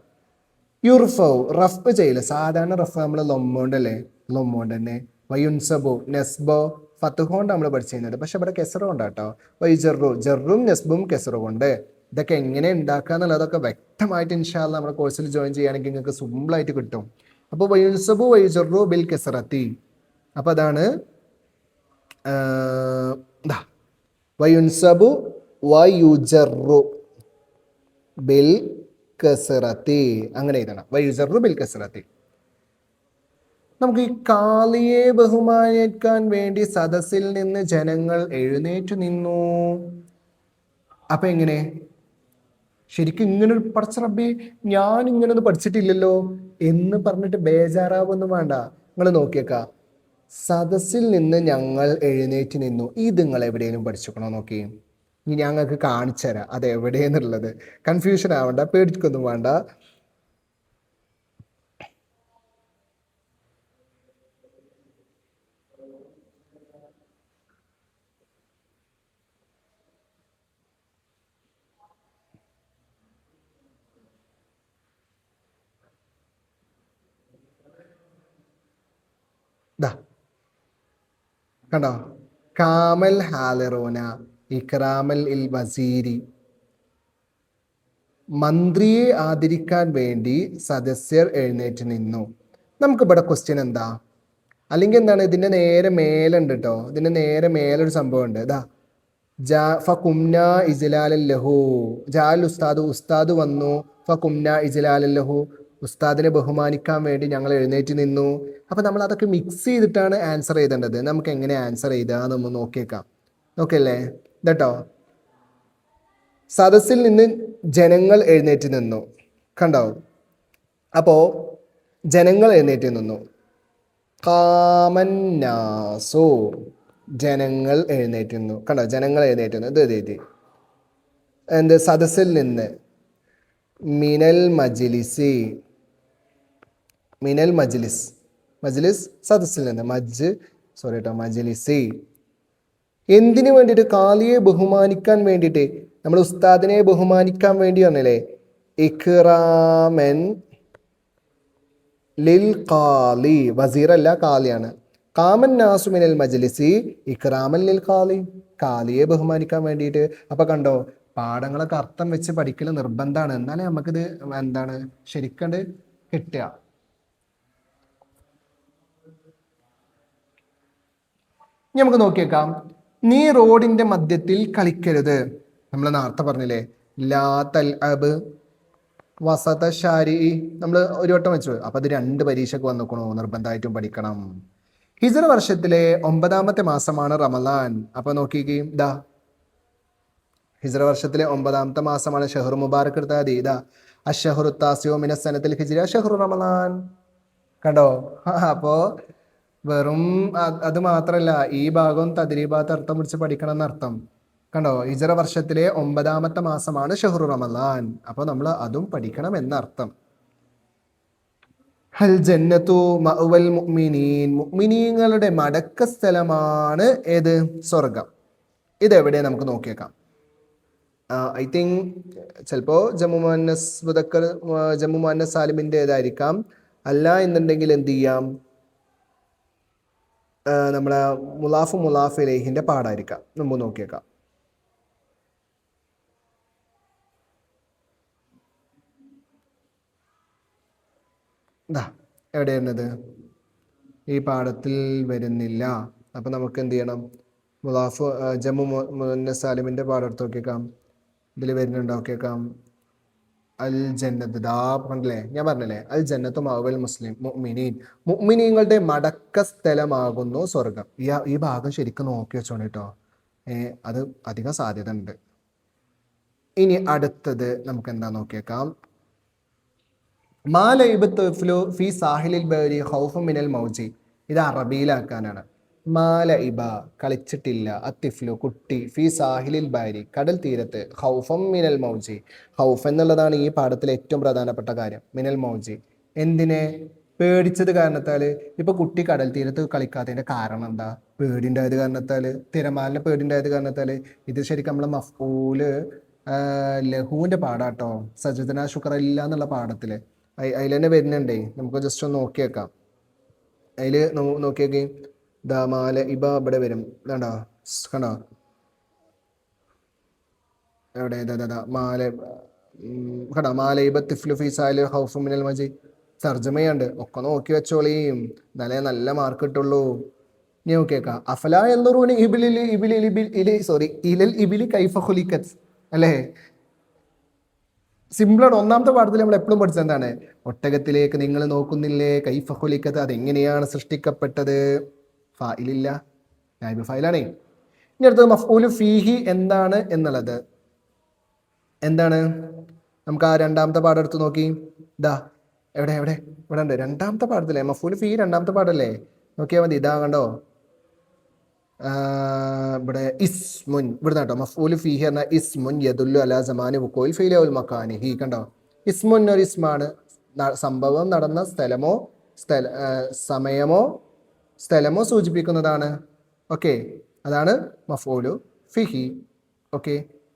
യുർഫൗ റഫ് ചെയ്യല്. സാധാരണ റഫ് നമ്മൾ ലൊമ്മോണ്ടല്ലേ, ലൊമ്മോണ്ട് തന്നെ. വയുൻസബു നെസ്ബോ ഫത്തുഹോണ്ട് നമ്മൾ പഠിച്ചിരുന്നത്. പക്ഷെ ഇവിടെ കെസറ കൊണ്ടാട്ടോ. ജറും നെസ്ബും കെസറ കൊണ്ട്. ഇതൊക്കെ എങ്ങനെ ഉണ്ടാക്കുക എന്നുള്ളതൊക്കെ വ്യക്തമായിട്ട് ഇൻഷാ അല്ലാഹ് നമ്മുടെ കോഴ്സിൽ ജോയിൻ ചെയ്യുകയാണെങ്കിൽ നിങ്ങൾക്ക് സിമ്പിളായിട്ട് കിട്ടും. അപ്പോൾ വയുൻസബു വയുജറു ബിൽ കെസറത്തി. അപ്പോൾ അതാണ് വയുൻസബു വയുജറു ബിൽ കെസറത്തി, അങ്ങനെ എഴുതണം. വയുജറു ബിൽ കെസറത്തി. നമുക്ക് ഈ കാളിയെ ബഹുമാനിക്കാൻ വേണ്ടി സദസ്സിൽ നിന്ന് ജനങ്ങൾ എഴുന്നേറ്റു നിന്നു. അപ്പൊ എങ്ങനെ ശരിക്കും ഇങ്ങനെ പഠിച്ച റബ്ബി, ഞാൻ ഇങ്ങനൊന്നും പഠിച്ചിട്ടില്ലല്ലോ എന്ന് പറഞ്ഞിട്ട് ബേജാറാവൊന്നും വേണ്ട. നിങ്ങൾ നോക്കിയേക്കാം, സദസ്സിൽ നിന്ന് ഞങ്ങൾ എഴുന്നേറ്റ് നിന്നു. ഇത് നിങ്ങൾ എവിടെയെങ്കിലും പഠിച്ചിക്കണോ നോക്കി. ഇനി ഞങ്ങൾക്ക് കാണിച്ചു തരാം അത് എവിടെയെന്നുള്ളത്. കൺഫ്യൂഷൻ ആവണ്ട, പേടിക്കൊന്നും വേണ്ട. കണ്ടോ, കാമൽ ഹാലറോന ഇക്രാമൽ ഇൽ വസീരി. മന്ത്രിയെ ആദരിക്കാൻ വേണ്ടി സദസ്യർ എഴുന്നേറ്റ് നിന്നു. നമുക്കിവിടെ ക്വസ്റ്റ്യൻ എന്താ, അല്ലെങ്കിൽ എന്താണ്, ഇതിൻ്റെ നേരെ മേലുണ്ട് കേട്ടോ. ഇതിൻ്റെ നേരെ മേലൊരു സംഭവം ഉണ്ട്. ഇതാ ഫകുംന ഇജ്ലാലൻ ലഹു. ജാൽ ഉസ്താദ് വന്നു. ഫകുംന ഇജ്ലാലൻ ലഹു. ഉസ്താദിനെ ബഹുമാനിക്കാൻ വേണ്ടി ഞങ്ങൾ എഴുന്നേറ്റ് നിന്നു. അപ്പം നമ്മൾ അതൊക്കെ മിക്സ് ചെയ്തിട്ടാണ് ആൻസർ എഴുതേണ്ടത്. നമുക്ക് എങ്ങനെ ആൻസർ എഴുതാന്ന് നമ്മൾ നോക്കിയേക്കാം. നോക്കല്ലേ ഇതട്ടോ. സദസ്സിൽ നിന്ന് ജനങ്ങൾ എഴുന്നേറ്റ് നിന്നു. കണ്ടോ? അപ്പോൾ ജനങ്ങൾ എഴുന്നേറ്റ് നിന്നു. കാമന്നാസു, ജനങ്ങൾ എഴുന്നേറ്റ് നിന്നു. കണ്ടോ? ജനങ്ങൾ എഴുന്നേറ്റ് നിന്നു. ഇത് എഴുതി എന്ത്? സദസ്സിൽ നിന്ന്. മിനൽ മജ്ലിസി, മിനൽ മജ്ലിസ്, മജ്ലിസ് സദസ്സിൽ നിന്ന്. മജ്ലിസി എന്തിനു വേണ്ടിയിട്ട്? കാലിയെ ബഹുമാനിക്കാൻ വേണ്ടിയിട്ട്. നമ്മൾ ഉസ്താദിനെ ബഹുമാനിക്കാൻ വേണ്ടി വന്നില്ലേ? ഇക്റാമൻ ലിൽ ഖാലി, വസീറല്ല കാലിയാണ്. കാമൻ നാസു മിനൽ മജ്ലിസി ഇക്റാമൻ ലിൽ ഖാലി, കാലിയെ ബഹുമാനിക്കാൻ വേണ്ടിയിട്ട്. അപ്പൊ കണ്ടോ, പാഠങ്ങളൊക്കെ അർത്ഥം വെച്ച് പഠിക്കൽ നിർബന്ധമാണ്. എന്നാലേ നമുക്കിത് എന്താണ് ശരിക്കണ്ട് കിട്ടുക. ഇനി നമുക്ക് നോക്കിയേക്കാം. നീ റോഡിന്റെ മധ്യത്തിൽ കളിക്കരുത്. നമ്മൾ നേരത്തെ പറഞ്ഞില്ലേ, ലാ തൽഅബ് വസത ശാരി. നമ്മൾ ഒരു വട്ടം വെച്ചു. അപ്പൊ അത് 2 പരീക്ഷയ്ക്ക് വന്നിക്കണോ, നിർബന്ധമായിട്ടും പഠിക്കണം. ഹിജ്റ വർഷത്തിലെ 9ാമത്തെ മാസമാണ് റമളാൻ. അപ്പൊ നോക്കിക്കുകയും ഇതാ ഹിജ്റ വർഷത്തിലെ 9ാമത്തെ മാസമാണ്. ഷഹ്റു മുബാറക് എടുത്താൽ മതി. ഇതാ അഷ്ഹറു താസിഉ മിനസ് സനത്തിൽ ഹിജ്റ ഷഹ്റു റമളാൻ. കണ്ടോ? അപ്പോ വെറും അത് മാത്രല്ല, ഈ ഭാഗം തദ്രീബാത്ത് അർത്ഥം പിടിച്ച് പഠിക്കണം എന്നർത്ഥം. കണ്ടോ? ഹിജ്റ വർഷത്തിലെ 9ാമത്തെ മാസമാണ് ഷഹ്റു റമളാൻ. അപ്പോൾ നമ്മൾ അതും പഠിക്കണം എന്നർത്ഥം. ഹൽ ജന്നത്തു മഅവൽ മുഅ്മിനീൻ, മുഅ്മിനീങ്ങളുടെ മടക്ക സ്ഥലമാണ് ഏത്? സ്വർഗം. ഇതെവിടെ നമുക്ക് നോക്കിയേക്കാം. ഐ തിങ്ക് ചിലപ്പോൾ ജമ്മു മുഅന്നസ് മുദക്കർ, ജമ്മു മുഅന്നസ് സാലിമിൻ്റെതായിരിക്കാം. അല്ല എന്നുണ്ടെങ്കിൽ എന്ത് ചെയ്യാം, നമ്മുടെ മുലാഫ് ഇലൈഹിന്റെ പാടായിരിക്കാം. നമുക്ക് നോക്കിയേക്കാം. എവിടെയാണത്? ഈ പാഠത്തിൽ വരുന്നില്ല. അപ്പൊ നമുക്ക് എന്ത് ചെയ്യണം? മുലാഫ് ജമ്മു മുഅന്നസ് സാലിമിന്റെ പാഠം എടുത്ത് നോക്കിയേക്കാം. ഇതിൽ വരുന്നുണ്ട്, നോക്കിയേക്കാം. അൽ ജന്നത്ത്, ദാ പറഞ്ഞില്ലേ, ഞാൻ പറഞ്ഞില്ലേ, അൽ ജന്നത്തു മഅവൽ മുസ്ലിം മുഅ്മിനീൻ, മുഅ്മിനീങ്ങളുടെ മടക്ക സ്ഥലമാകുന്നു സ്വർഗം. ഈ ഭാഗം ശരിക്കും നോക്കി വെച്ചോണ്ട് കേട്ടോ. അത് അധികം സാധ്യത ഉണ്ട്. ഇനി അടുത്തത് നമുക്ക് എന്താ നോക്കിയേക്കാം. ഫീ സാഹിലിൽ ബഹരി ഖൗഫൻ മിനൽ മൗജി. ഇത് അറബിയിലാക്കാനാണ്. മാലഇബ കളിച്ചിട്ടില്ല, അത്തിഫ്ലു കുട്ടി, ഫീ സാഹിലിൽ ബഹരി കടൽ തീരത്ത്, ഖൗഫൻ മിനൽ മൗജി, ഖൗഫ് എന്നുള്ളതാണ് ഈ പാഠത്തിലെ ഏറ്റവും പ്രധാനപ്പെട്ട കാര്യം. മിനൽ മൗജി എന്തിനെ? പേടിച്ചത് കാരണത്താൽ. ഇപ്പൊ കുട്ടി കടൽ തീരത്ത് കളിക്കാത്തതിന്റെ കാരണം എന്താ? പേടിണ്ടായത് കാരണത്താൽ, തിരമാലിന്റെ പേടിണ്ടായത് കാരണത്താൽ. ഇത് ശരിക്കും നമ്മളെ മഫ്ഊല് ലഹുവിന്റെ പാടാട്ടോ, സജദന ശുക്രല്ല എന്നുള്ള പാഠത്തില് അതിൽ തന്നെ വരുന്നുണ്ടേ. നമുക്ക് ജസ്റ്റ് ഒന്ന് നോക്കിയേക്കാം. അതിൽ നോക്കിയേക്കെ ദമാല ഇബ ഇവിടെ വരും. ഇതാണ്ടോ, കണ്ടോ? എവിടെ? മാല കണ്ടോ? മാല ഇബ തിഫ്ലു ഫീ സാഹിലിൽ ഖൗഫൻ മിനൽ മൗജി. തർജ്ജമയുണ്ട്, ഒക്കെ നോക്കി വെച്ചോളിയും, എന്നാലേ നല്ല മാർക്ക് കിട്ടുള്ളൂ. ഇനി നോക്കിയേക്കാം. അഫലാ യൻദുറൂന ഇലൽ ഇബിലി കൈഫ ഖുലിഖത്. അല്ലേ? സിമ്പിളാണ്. 1ാമത്തെ പാഠത്തിൽ നമ്മൾ എപ്പോഴും പഠിച്ചത് എന്താണ്? ഒട്ടകത്തിലേക്ക് നിങ്ങൾ നോക്കുന്നില്ലേ, കൈഫ ഖുലിഖത്, അതെങ്ങനെയാണ് സൃഷ്ടിക്കപ്പെട്ടത്. ഫായിലില്ല, നൈബ് ഫായിലാണേ. ഇനി അടുത്തത് മഫ്ഊലു ഫീഹി എന്താണ് എന്നുള്ളത്. എന്താണ്? നമുക്ക് ആ 2ാമത്തെ പാഠം എടുത്ത് നോക്കി. ഇതാ ഇവിടെ ഉണ്ട് 2ാമത്തെ പാഠത്തില്ലേ, മഫ്ഊലു ഫീഹി 2ാമത്തെ പാഠല്ലേ, നോക്കിയാൽ മതി. ഇതാ കണ്ടോ, ഇവിടെ ഇസ്മുൻ, ഇവിടുന്ന് കേട്ടോ. മഫ്ഊലു ഫീഹി എന്ന ഇസ്മുൻ യദുല്ലു അലാ സമാനി വുഖൂഇൽ ഫീലി ഔൽ മക്കാനിഹി. കണ്ടോ? ഇസ്മുൻ ഒരു ഇസ്മാണ്, സംഭവം നടന്ന സ്ഥലമോ സൂചിപ്പിക്കുന്നതാണ്. ഓക്കെ, അതാണ് മഫ്ഊലു ഫീഹി. ഓക്കെ,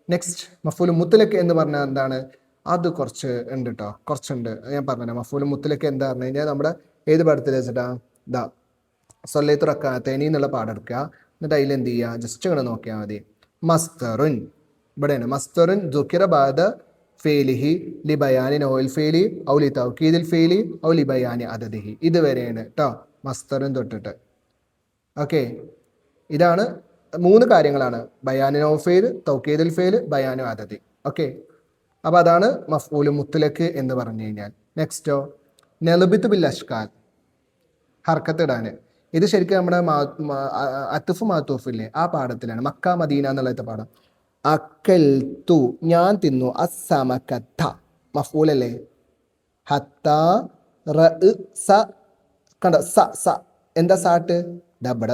നെക്സ്റ്റ് മഫ്ഊലു മുത്ലഖ് എന്ന് പറഞ്ഞാൽ എന്താണ്? അത് കുറച്ച് ഉണ്ട് കേട്ടോ, കുറച്ചുണ്ട്. ഞാൻ പറഞ്ഞത് മഫ്ഊലു മുത്ലഖ് എന്താ പറഞ്ഞു കഴിഞ്ഞാൽ നമ്മുടെ ഏത് പാഠത്തിൽ വെച്ചിട്ടാ? ദാ സ്വല്ലൈതു റക്അത്തൈനി എന്നുള്ള പാഠം എടുക്കുക. എന്നിട്ട് അതിൽ എന്ത് ചെയ്യുക? ജസ്റ്റ് ഇങ്ങനെ നോക്കിയാൽ മതി. മസ്തറുൻ, ഇവിടെയാണ് മസ്തറുൻ ദുക്കിറ ബഅദ ഫേലിഹി ലി ബയാനി നൗഇൽ ഫേലി ഔ ലി തൗക്കീദിൽ ഫേലി ഔ ലി ബയാനി അദദിഹി. ഇതുവരെയാണ് കേട്ടോ മസ്തറുൻ തൊട്ടിട്ട്. ഓക്കെ, ഇതാണ് 3 കാര്യങ്ങളാണ്: ബയാനു നൗ ഫേൽ, തൗക്കീദുൽ ഫേൽ, ബയാനു അദദി. ഓക്കെ, അപ്പോൾ അതാണ് മഫ്ഊലു മുത്ലഖ് എന്ന് പറഞ്ഞു കഴിഞ്ഞാൽ. നെക്സ്റ്റോ നെലബിത്ത് ബിൽ അഷ്കാൽ ഹർക്കത്ത് ഇടാൻ. ഇത് ശരിക്കും നമ്മുടെ അത്തുഫ് മാത്തൂഫ് ഇല്ലേ ആ പാഠത്തിലാണ്, മക്ക മദീന എന്നുള്ളത്തെ പാഠം. അക്കൽ തു ഞാൻ തിന്നു, അസമക്കത്ത മഫൂലല്ലേ, ഹത്ത സ കണ്ട സ സ എന്താ സാട്ട് ഡബട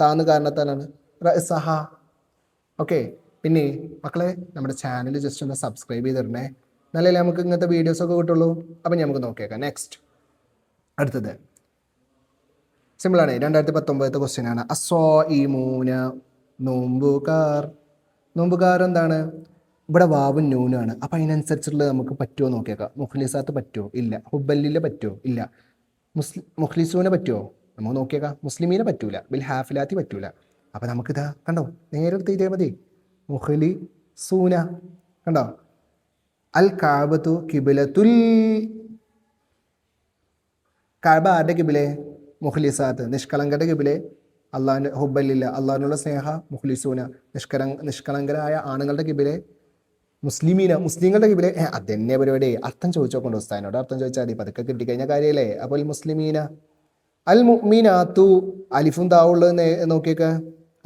താന്ന് കാരണത്താലാണ് സഹ. ഓക്കെ, പിന്നെ മക്കളെ നമ്മുടെ ചാനൽ ജസ്റ്റ് ഒന്ന് സബ്സ്ക്രൈബ് ചെയ്തിടണേ, നല്ലല്ലേ നമുക്ക് ഇങ്ങനത്തെ വീഡിയോസൊക്കെ കിട്ടുള്ളൂ. അപ്പം നമുക്ക് നോക്കിയേക്കാം. നെക്സ്റ്റ് അടുത്തത് സിമ്പിളാണ്, 2019 ക്വസ്റ്റ്യൻ ആണ്. അസ്വ ഈ മൂന നോമ്പുകാർ. നോമ്പുകാർ എന്താണ്? ഇവിടെ വാവും നൂനാണ്. അപ്പം അതിനനുസരിച്ചുള്ള നമുക്ക് പറ്റുമോ നോക്കിയേക്കാം. മുഖ്ലിസാത്ത് പറ്റുമോ? ഇല്ല. ഹുബല്ലില് പറ്റുമോ? ഇല്ല. മുഖ്ലിസൂനെ പറ്റുമോ? നമുക്ക് നോക്കിയേക്കാം. മുസ്ലിമീനെ പറ്റൂല. ബിൽ ഹാഫിലാത്തി പറ്റൂല. അപ്പം നമുക്കിതാ കണ്ടോ നേരെ എടുത്ത് ഇതേ മതി. മുഖ്ലി സൂന കണ്ടോ. അൽ കാബത്തു കിബിലത്തുൽ, കാബ ആരുടെ കിബിലെ? മുഖ്ലിസാത്ത് നിഷ്കളങ്കരുടെ കിബിലെ. അള്ളാഹിൻ്റെ ഹുബല്ലില്ല അള്ളാഹിനുള്ള സ്നേഹ മുഖ്ലിസൂന നിഷ്കളങ്കരായ ആണുങ്ങളുടെ കിബിലെ. മുസ്ലിമീന മുസ്ലിങ്ങളുടെ കിബിലെ. അതെന്നെ പരിപാടി, അർത്ഥം ചോദിച്ചോക്കൊണ്ട് ഉസ്താദിനോട് അർത്ഥം ചോദിച്ചാൽ മതി, പതുക്കെ കിട്ടിക്കഴിഞ്ഞ കാര്യമല്ലേ. അപ്പോൾ മുസ്ലിമീന. അൽ മുഅ്മിനാത്തു അലിഫും താവുള്ളത് നോക്കിയേക്ക്.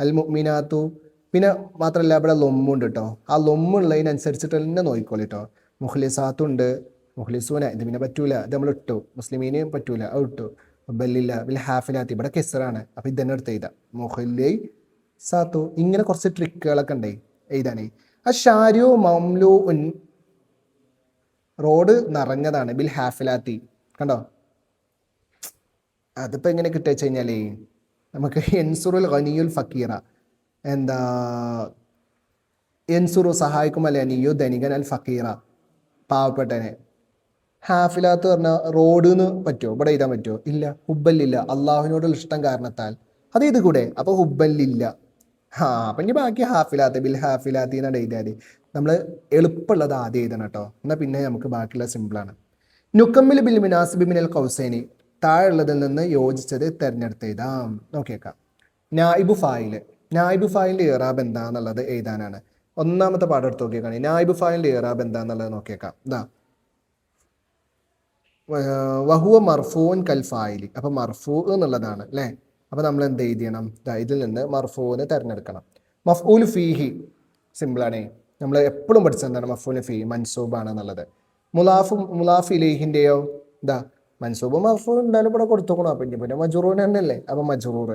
അൽ മുഅ്മിനാത്തു. പിന്നെ മാത്രമല്ല ഇവിടെ ലൊമ്മുണ്ട് കേട്ടോ. ആ ലൊമ്മുള്ളതിനനുസരിച്ചിട്ട് തന്നെ നോക്കിക്കോളി കേട്ടോ. മുഖ്ലിസാത്തുണ്ട്, മുഖ്ലിസൂന ഇത് പിന്നെ പറ്റൂല, ഇത് നമ്മൾ ഇട്ടു. മുസ്ലിമീന് പറ്റൂല, അത് ഇട്ടു. ബല്ലില്ല ബിൽ ഹാഫിലാത്തി ഇവിടെ കെസറാണ്. അപ്പം ഇതന്നെ എടുത്ത് എഴുതാം. മുഖ്ലി സാത്തു. ഇങ്ങനെ കുറച്ച് ട്രിക്കുകളൊക്കെ ഉണ്ടേ എഴുതാനേ. അഷാരു മംലു ഉൻ റോഡ് നിറഞ്ഞതാണ്. ബിൽ ഹാഫിലാത്തി കണ്ടോ. അതിപ്പോൾ എങ്ങനെ കിട്ടുക വെച്ച് കഴിഞ്ഞാലേ നമുക്ക് എൻസുറുൽ ഖനിയുൽ ഫക്കീറ എന്താ എൻസുറു സഹായിക്കും അല്ലെ അനിയു ധനികൻ അൽ ഫക്കീറ പാവപ്പെട്ടനെ. ഹാഫിലാത്ത് പറഞ്ഞാൽ റോഡ് എന്ന് പറ്റുമോ? ഇവിടെ എഴുതാൻ പറ്റുമോ? ഇല്ല. ഹുബല്ലില്ല അള്ളാഹുവിനോടുള്ള ഇഷ്ടം കാരണത്താൽ അത് ഇത് കൂടെ. അപ്പോൾ ഹുബല്ലില്ല. അപ്പം ഇനി ബാക്കി ഹാഫിലാത്ത് ബിൽ ഹാഫിലാത്തി എന്നാണ് എഴുതിയാൽ നമ്മൾ എളുപ്പമുള്ളത് ആദ്യം എഴുതണം കേട്ടോ. എന്നാൽ പിന്നെ നമുക്ക് ബാക്കിയുള്ള സിമ്പിളാണ്. നുക്കമ്മിൽ ബിൽ മിനാസിബി മിനൽ കൗസൈനി താഴെയുള്ളതിൽ നിന്ന് യോജിച്ചത് തിരഞ്ഞെടുത്ത് എഴുതാം. നോക്കിയേക്കാം. നായിബു ഫായിൽ. നായിബു ഫായിലിൻ്റെ ഇറാബ് എന്താണെന്നുള്ളത് എഴുതാനാണ്. ഒന്നാമത്തെ പാഠം എടുത്ത് നോക്കിയേക്കാണ്. നായിബു ഫായിലിൻ്റെ ഇറാബ് എന്താണെന്നുള്ളത് നോക്കിയേക്കാം. ഇതാ വഹുവ മർഫൂൻ കൽ ഫായിലി. അപ്പം മർഫൂ എന്നുള്ളതാണ് അല്ലേ. അപ്പോൾ നമ്മൾ എന്ത് എഴുതിയണം? ഇതിൽ നിന്ന് മർഫൂവിന് തിരഞ്ഞെടുക്കണം. മഫ്ഊൽ ഫീഹി സിമ്പിളാണേ, നമ്മൾ എപ്പോഴും പഠിച്ചത് എന്താണ്? മഫ്ഊൽ ഫീ മൻസൂബാണ് എന്നുള്ളത്. മുലാഫ് ഇലൈഹിൻ്റെയോ ഇതാ മൻസൂബ് മർഫൂ എന്തായാലും ഇവിടെ കൊടുത്തോക്കണം. അപ്പം പിന്നെ മജറൂർ തന്നെയല്ലേ. അപ്പം മജറൂർ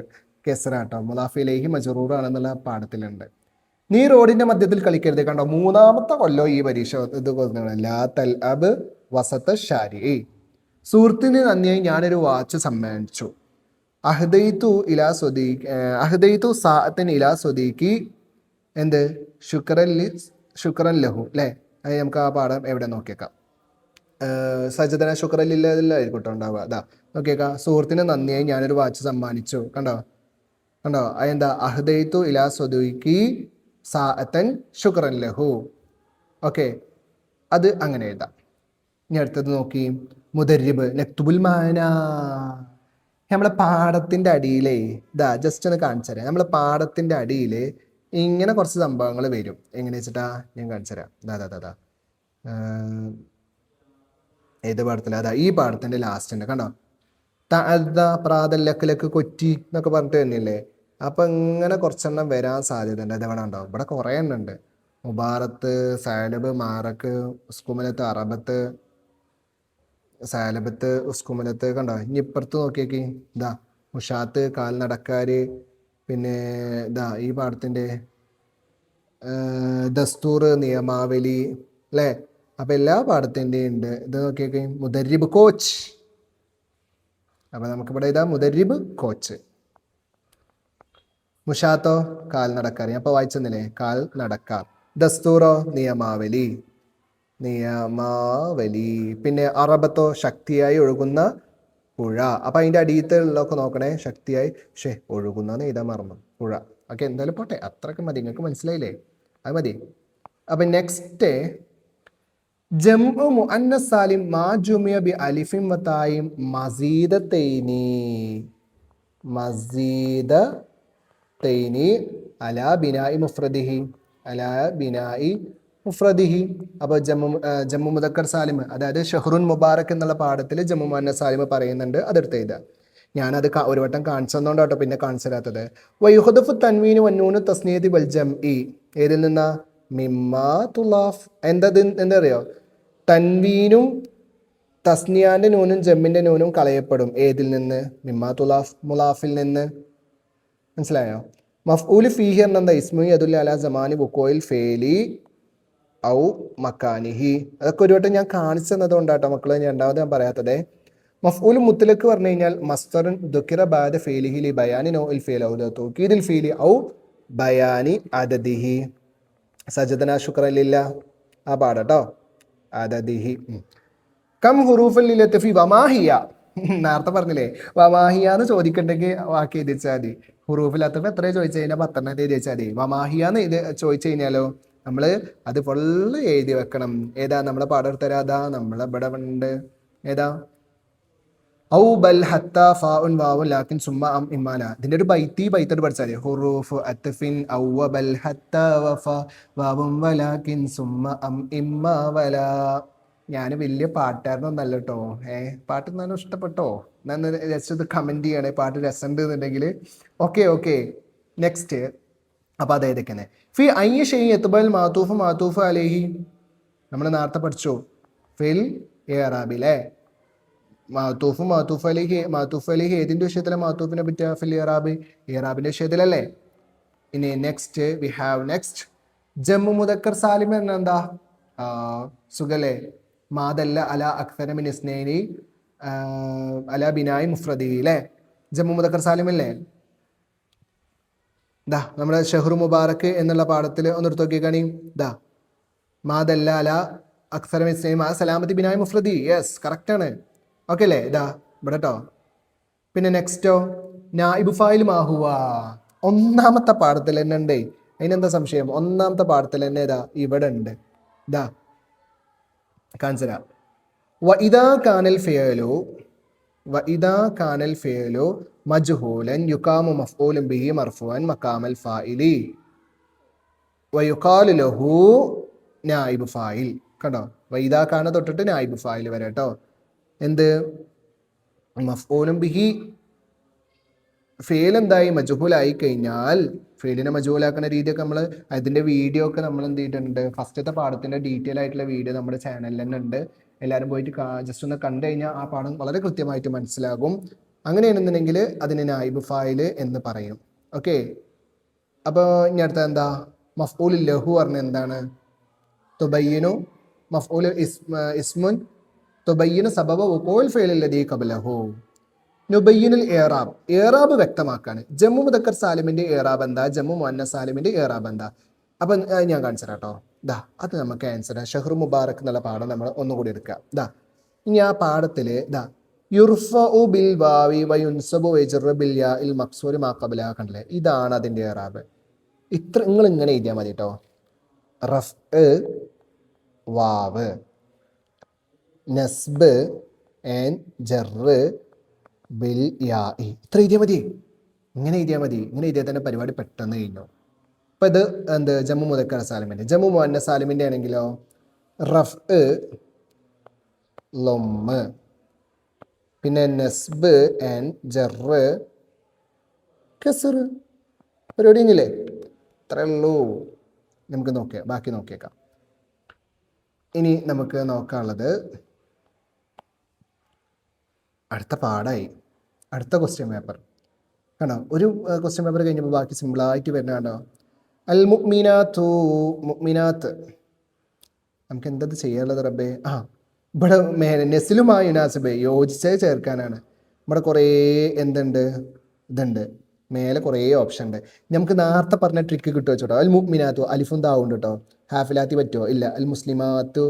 കെസറാട്ടോ. മുലാഫ് ഇലൈഹി മജറൂർ ആണെന്നുള്ള പാഠത്തിലുണ്ട്. നീ റോഡിൻ്റെ മധ്യത്തിൽ കളിക്കരുത്. കണ്ടോ, മൂന്നാമത്തെ കൊല്ലോ ഈ പരീക്ഷ ഇത് ലാ തൽ അബ് വസത്ത ഷാരി. സുഹൃത്തിന് നന്ദിയായി ഞാനൊരു വാച്ച് സമ്മാനിച്ചു. അഹ്ദൈത്തു സാഅത്തൻ ഇലാ സ്വദീഖി എന്ത് ശുക്രൻ ലഹു അല്ലേ. അത് നമുക്ക് ആ പാഠം എവിടെ നോക്കിയേക്കാം. സജദന ശുക്രല്ലായിരിക്കും കേട്ടോ ഉണ്ടാവുക. അതാ നോക്കിയേക്കാം. സുഹൃത്തിന് നന്ദിയായി ഞാനൊരു വാച്ച് സമ്മാനിച്ചു. കണ്ടോ കണ്ടോ അതെന്താ? അഹ്ദൈത്തു ഇലാ സ്വദീഖി സാഅത്തൻ ശുക്രൻ ലഹു. ഓക്കെ, അത് അങ്ങനെ എഴുതാം. ഇനി അടുത്തത് നോക്കി. മുദരിബ് നക്തുബുൽ മാന. നമ്മളെ പാഠത്തിൻ്റെ അടിയിലേ ഇതാ ജസ്റ്റ് ഒന്ന് കാണിച്ചു തരാം. നമ്മളെ പാഠത്തിൻ്റെ അടിയിൽ ഇങ്ങനെ കുറച്ച് സംഭവങ്ങൾ വരും. എങ്ങനെ വെച്ചിട്ടാ ഞാൻ കാണിച്ചു തരാം. ദാ ഏത് പാഠത്തില? അതാ ഈ പാഠത്തിൻ്റെ ലാസ്റ്റ് ഉണ്ട് കണ്ടോ. പ്രാതല്ലക്കിലൊക്കെ കൊറ്റി എന്നൊക്കെ പറഞ്ഞിട്ട് തന്നെയല്ലേ. അപ്പം ഇങ്ങനെ കുറച്ചെണ്ണം വരാൻ സാധ്യത ഉണ്ട്. അതെവിടെ ഉണ്ടാവും? ഇവിടെ കുറേ എണ്ണം ഉണ്ട്. മുബാറത്ത്, സാലബ്, മാറക്ക്, ഉസ്കുമലത്ത്, അറബത്ത്, സാലബത്ത്, ഉസ്കുമലത്ത് കണ്ടോ. ഇനി ഇപ്പുറത്ത് നോക്കിയേക്ക്. ഇതാ മുഷാത്ത്, കാൽനടക്കാർ. പിന്നെ ഇതാ ഈ പാഠത്തിൻ്റെ ദസ്തൂർ, നിയമാവലി അല്ലേ. അപ്പം എല്ലാ പാഠത്തിൻ്റെയും ഉണ്ട്. ഇത് നോക്കിയേക്ക്. മുദരിബ് കോച്ച്. അപ്പം നമുക്കിവിടെ ഇതാ മുദരിബ് കോച്ച്. മുഷാത്തോ കാൽനടക്കാർ. ഞാൻ അപ്പോൾ വായിച്ചെന്നില്ലേ കാൽ നടക്കാർ. ദസ്തൂറോ നിയമാവലി. പിന്നെ അറബത്തോ ശക്തിയായി ഒഴുകുന്ന പുഴ. അപ്പം അതിൻ്റെ അടിയത്തിലൊക്കെ നോക്കണേ. ശക്തിയായി ഒഴുകുന്ന എഴുതാൻ മറന്നു പുഴ. ഓക്കെ, എന്തായാലും പോട്ടെ, അത്രയൊക്കെ മതി. നിങ്ങൾക്ക് മനസ്സിലായില്ലേ? അത് മതി. അപ്പം നെക്സ്റ്റ് ജംഉ മുഅന്നസ് സാലിം മാ ജുമിയ ബി അലിഫിൻ വതായിം മസീദതൈനി അലാ ബിനായി മുഫ്രദിഹി. അലാ ബിനായി മുഫ്രദിഹി. അപ്പോൾ ജമ്മു മുദക്കർ സാലിം, അതായത് ഷഹ്റുൻ മുബാറക് എന്നുള്ള പാഠത്തിൽ ജമ്മു മുഅന്നസ് സാലിം പറയുന്നുണ്ട്, അതെടുത്ത് എഴുതുക. ഞാനത് ഒരു വട്ടം കാണിച്ചു തന്നോണ്ട് കേട്ടോ പിന്നെ കാണിച്ചു തരാത്തത്. വയുഹദഫു തൻവീനു വന്നൂനു തസ്നിയതി വൽ ജംഇ. ഏതിൽ നിന്നാ? മിമ്മാ തുലാഫ്. എന്താ അറിയോ? തൻവീനും തസ്നിയാന്റെ നൂനും ജമ്മിന്റെ നൂനും കളയപ്പെടും. ഏതിൽ നിന്ന്? മിമ്മാ തുലാഫ്, മുലാഫിൽ നിന്ന്. മനസ്സിലായോ? മഫ്ഊല് ഫീഹി എന്നെന്താ? ഇസ്മു യദുല്ല അലാ സമാനി വുഖൂഇൽ ഫേലി ഔ മക്കാനിഹി. അതൊക്കെ ഒരു വട്ടം ഞാൻ കാണിച്ചു തന്നതുകൊണ്ടാട്ടോ മക്കളെ രണ്ടാമത് ഞാൻ പറയാത്തതേ. മഫ്ഊല് മുത്ലക്ക് പറഞ്ഞു കഴിഞ്ഞാൽ മസ്തറുൻ ദുക്കിറ ബഅദ ഫീലിഹി ലി ബയാനി നൗഇൽ ഫീൽ ഔ തൗകീദിൽ ഫീലി ഔ ബയാനി അദദിഹി. സജദന ശുക്രൻ ലില്ലാഹ്, ആ പാടട്ടോ. അദദിഹി. കം ഹുറൂഫൽ ലിലത്ഫി വമാഹിയ. നേരത്തെ പറഞ്ഞില്ലേ വമാഹിയ എന്ന് ചോദിക്കണ്ടെങ്കിൽ വാക്ക് എഴുതിച്ചാൽ മതി. ഹുറൂഫിലത്തഫ് എത്രയോ ചോദിച്ചു കഴിഞ്ഞാൽ 10 എഴുതി വെച്ചാൽ മതി. വമാഹിയ എന്ന് ചോദിച്ചു കഴിഞ്ഞാലോ നമ്മൾ അത് ഫുള്ള് എഴുതി വെക്കണം. ഏതാ നമ്മളെ പാഠം എടുത്തരാതാ നമ്മളെ ഇവിടെ ഉണ്ട്. ഏതാ? ഔ ബൽ ഹത്ത ഫാഉൻ വാവുൻ ലാക്കിൻ സുമ്മ അം ഇമ്മാല. ഇതിന്റെ ഒരു ബൈത്തോട് പഠിച്ചാൽ ഹുറൂഫ് അത്ഫിൻ ഔ ബൽ ഹത്ത വഫ വാവുൻ വലാക്കിൻ സുമ്മ അം ഇമ്മ വല. ഞാൻ വലിയ പാട്ടുകാരനൊന്നല്ല കേട്ടോ. പാട്ട് നല്ല ഇഷ്ടപ്പെട്ടോ? ഞാൻ ജസ്റ്റ് ഇത് കമന്റ് ചെയ്യണേ പാട്ട് രസമുണ്ട് എന്നുണ്ടെങ്കിൽ. Okay next. അപ്പൊ അതായതൊക്കെ ഫി അയ്യ ഷെയ് എത്തുബൽ മാത്തൂഫ് അലേഹി. നമ്മൾ നേരത്തെ പഠിച്ചു ഫിൽ ഇറാബിലെ മാത്തൂഫ് അലിഹി ഏതിന്റെ വിഷയത്തിലെ മാത്തൂഫിനെ പറ്റിയ? ഫിൽ ഇറാബിന്റെ വിഷയത്തിലല്ലേ. ഇനി നെക്സ്റ്റ് വി ഹാവ് നെക്സ്റ്റ് ജമ്മു മുദക്കർ സാലിം എന്നെന്താ? സുഖല്ലേ? മാദല്ല അല അക്സര മിൻ ഇസ്നൈനി അല ബിനായി മുഫ്രദി അല്ലേ? ജമ്മു മുദക്കർ സാലിം അല്ലേ? ദാ നമ്മുടെ ഷഹ്റു മുബാറക് എന്നുള്ള പാഠത്തിൽ ഒന്ന് എടുത്ത് നോക്കിക്കാണി. ദാ മാദല്ല അല അക്സര മിൻ ഇസ്നൈനി മാ സലാമത്തി ബിനായി മുഫ്രദി. യെസ്, കറക്റ്റ് ആണ്. ഓക്കെ അല്ലേ? ഇതാ ഇവിടെ കേട്ടോ. പിന്നെ നെക്സ്റ്റോ നായിബ് ഫായിൽ മാഹുവ. ഒന്നാമത്തെ പാഠത്തിൽ തന്നെ ഉണ്ട്. അതിനെന്താ സംശയം? ഒന്നാമത്തെ പാഠത്തിൽ തന്നെ ഇതാ ഇവിടെ ഉണ്ട്. ഇതാ കാണിച്ചരാ. വഇദാ കാനൽ ഫിയലു മജ്ഹൂലൻ യുഖാമു മഫ്ഊലൻ ബിഹി മർഫൂഅൻ മഖാമൽ ഫായിലി വയുഖാലു ലഹു നായിബ് ഫായിൽ. കണ്ടോ? വഇദാ കാന തൊട്ടിട്ട് നായിബ് ഫായിൽ വരെ കേട്ടോ. എന്ത്? മഫ്ഊലും ബിഹി ഫെയിൽ എന്തായി? മജ്ഹൂലായി കഴിഞ്ഞാൽ ഫെയിലിനെ മജ്ഹൂലാക്കുന്ന രീതിയൊക്കെ നമ്മൾ അതിൻ്റെ വീഡിയോ ഒക്കെ നമ്മൾ എന്ത് ചെയ്തിട്ടുണ്ട്? ഫസ്റ്റത്തെ പാഠത്തിൻ്റെ ഡീറ്റെയിൽ ആയിട്ടുള്ള വീഡിയോ നമ്മുടെ ചാനലിൽ തന്നെ ഉണ്ട്. എല്ലാവരും പോയിട്ട് ജസ്റ്റ് ഒന്ന് കണ്ടു കഴിഞ്ഞാൽ ആ പാഠം വളരെ കൃത്യമായിട്ട് മനസ്സിലാകും. അങ്ങനെയാണെന്നുണ്ടെങ്കിൽ അതിന് നായിബ് ഫായിൽ എന്ന് പറയും. ഓക്കെ. അപ്പോൾ ഇനി അടുത്ത എന്താ? മഫ്ഊൽ ലഹു പറഞ്ഞ എന്താണ്? തുബയ്യിനു മഫ്ഊൽ ഇസ്മുൻ തുബയ്യിനു സബബ വുഖൂഇൽ ഫിഅലി ലദീ ഖബ്ലഹു. നുബയ്യിനുൽ ഇറാബ്, ഇറാബ് വ്യക്തമാക്കാണ്. ജമ്മു മുദക്കർ സാലിമിന്റെ ഇറാബ് എന്താ? ജമ്മു മുഅന്നസ് സാലിമിന്റെ ഇറാബ് എന്താ? അപ്പൊ ഞാൻ കാണിച്ചു കേട്ടോ. ദാ അത് നമുക്ക് ആൻസർ. ഷഹ്റു മുബാറക് എന്നുള്ള പാഠം നമ്മൾ ഒന്നുകൂടി എടുക്കുക. ദാ ഇനി ആ പാഠത്തില് ദാ യുർഫഉ ബിൽ വാവി വയുൻസബു വയജ്റു ബിൽ യാഇൽ മക്സൂരി മാ ഖബ്ല. കണ്ടില്ലേ? ഇതാണ് അതിന്റെ ഇറാബ്. നിങ്ങൾ ഇങ്ങനെ എഴുതിയാൽ മതി കേട്ടോ. റഫ് വാവ്, നസ്ബ് ആൻഡ് ജറ് ബിൽ യാഇ. ഇത്ര എഴുതിയാൽ മതി. ഇങ്ങനെ എഴുതിയാൽ മതി. ഇങ്ങനെ എഴുതിയാൽ തന്നെ പരിപാടി പെട്ടെന്ന് കഴിഞ്ഞു. അപ്പം ഇത് എന്ത്? ജമ്മു മുദക്കർ സാലിമിൻ്റെ. ജമ്മു മുഅന്നസ് സാലിമിൻ്റെ ആണെങ്കിലോ റഫ് ലൊമ്മ്, പിന്നെ നസ്ബ് ആൻഡ് ജറ് കസർ. പരിപാടി കഴിഞ്ഞില്ലേ? ഇത്രേ ഉള്ളൂ. നമുക്ക് ബാക്കി നോക്കിയേക്കാം. ഇനി നമുക്ക് നോക്കാനുള്ളത് അടുത്ത പാഠമായി, അടുത്ത ക്വസ്റ്റ്യൻ പേപ്പർ. കണ്ടോ? ഒരു ക്വസ്റ്റ്യൻ പേപ്പർ കഴിഞ്ഞപ്പോൾ ബാക്കി സിമ്പിളായിട്ട് വരുന്ന കണ്ടോ? അൽ മുഅ്മിനാത്ത്. നമുക്ക് എന്തത് ചെയ്യാനുള്ളത് റബ്ബേ? ഇവിടെ നെസിലുമായി യുനാസിബ് യോജിച്ചത് ചേർക്കാനാണ്. ഇവിടെ കുറേ എന്തുണ്ട്? ഇതുണ്ട് മേലെ കുറേ ഓപ്ഷൻ ഉണ്ട്. നമുക്ക് നേരത്തെ പറഞ്ഞ ട്രിക്ക് കിട്ടുമോ ചോട്ടോ? അൽ മുഅ്മിനാത്തു അലിഫും താവുണ്ട് കേട്ടോ. ഹാഫിലാത്തി പറ്റുമോ? ഇല്ല. അൽ മുസ്ലിമാത്തു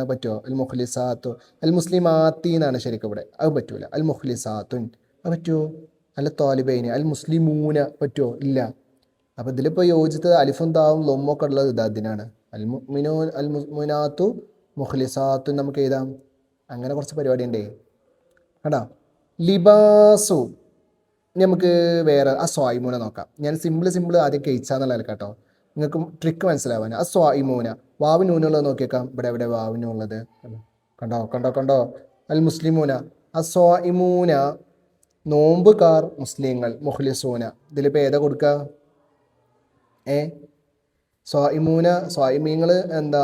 പറ്റുമോ? അൽ മുഖ്ലിസാത്തു. അൽ മുസ്ലിമാത്തി എന്നാണ് ശരിക്കും ഇവിടെ. അത് പറ്റൂല. അൽ മുഖ്ലിസാത്തുൻ അത് പറ്റുമോ? അൽ താലിബൈന് അൽ മുസ്ലിമൂന പറ്റുമോ? ഇല്ല. അപ്പം ഇതിലിപ്പോൾ യോജിച്ചത് അലിഫും താവും ലൊമ്മൊക്കെ ഉള്ളത് ഇതിനാണ്. അൽ മുഅ്മിനാത്തു മുഖ്ലിസാത്തു നമുക്ക് എഴുതാം. അങ്ങനെ കുറച്ച് പരിപാടി ഉണ്ടേ. കേട്ടോ? ലിബാസു നമുക്ക് വേറെ ആ സ്വായ്മൂനെ നോക്കാം. ഞാൻ സിമ്പിൾ ആദ്യം കഴിച്ചാന്നുള്ള കേട്ടോ. നിങ്ങൾക്ക് ട്രിക്ക് മനസ്സിലാവാൻ. അസ്വാഇമൂന വാവ് നൂനുള്ളത് നോക്കിയേക്കാം. ഇവിടെ എവിടെ വാവ് നൂനുള്ളത്? കണ്ടോ കണ്ടോ കണ്ടോ? അൽ മുസ്ലിമൂന അസ്വാഇമൂന നോമ്പുകാർ മുസ്ലിങ്ങൾ, മുഖ്ലിസൂന ഇതിലിപ്പോൾ ഏതാ കൊടുക്കുക? സ്വാഇമൂന സ്വാഇമീങ്ങൾ എന്താ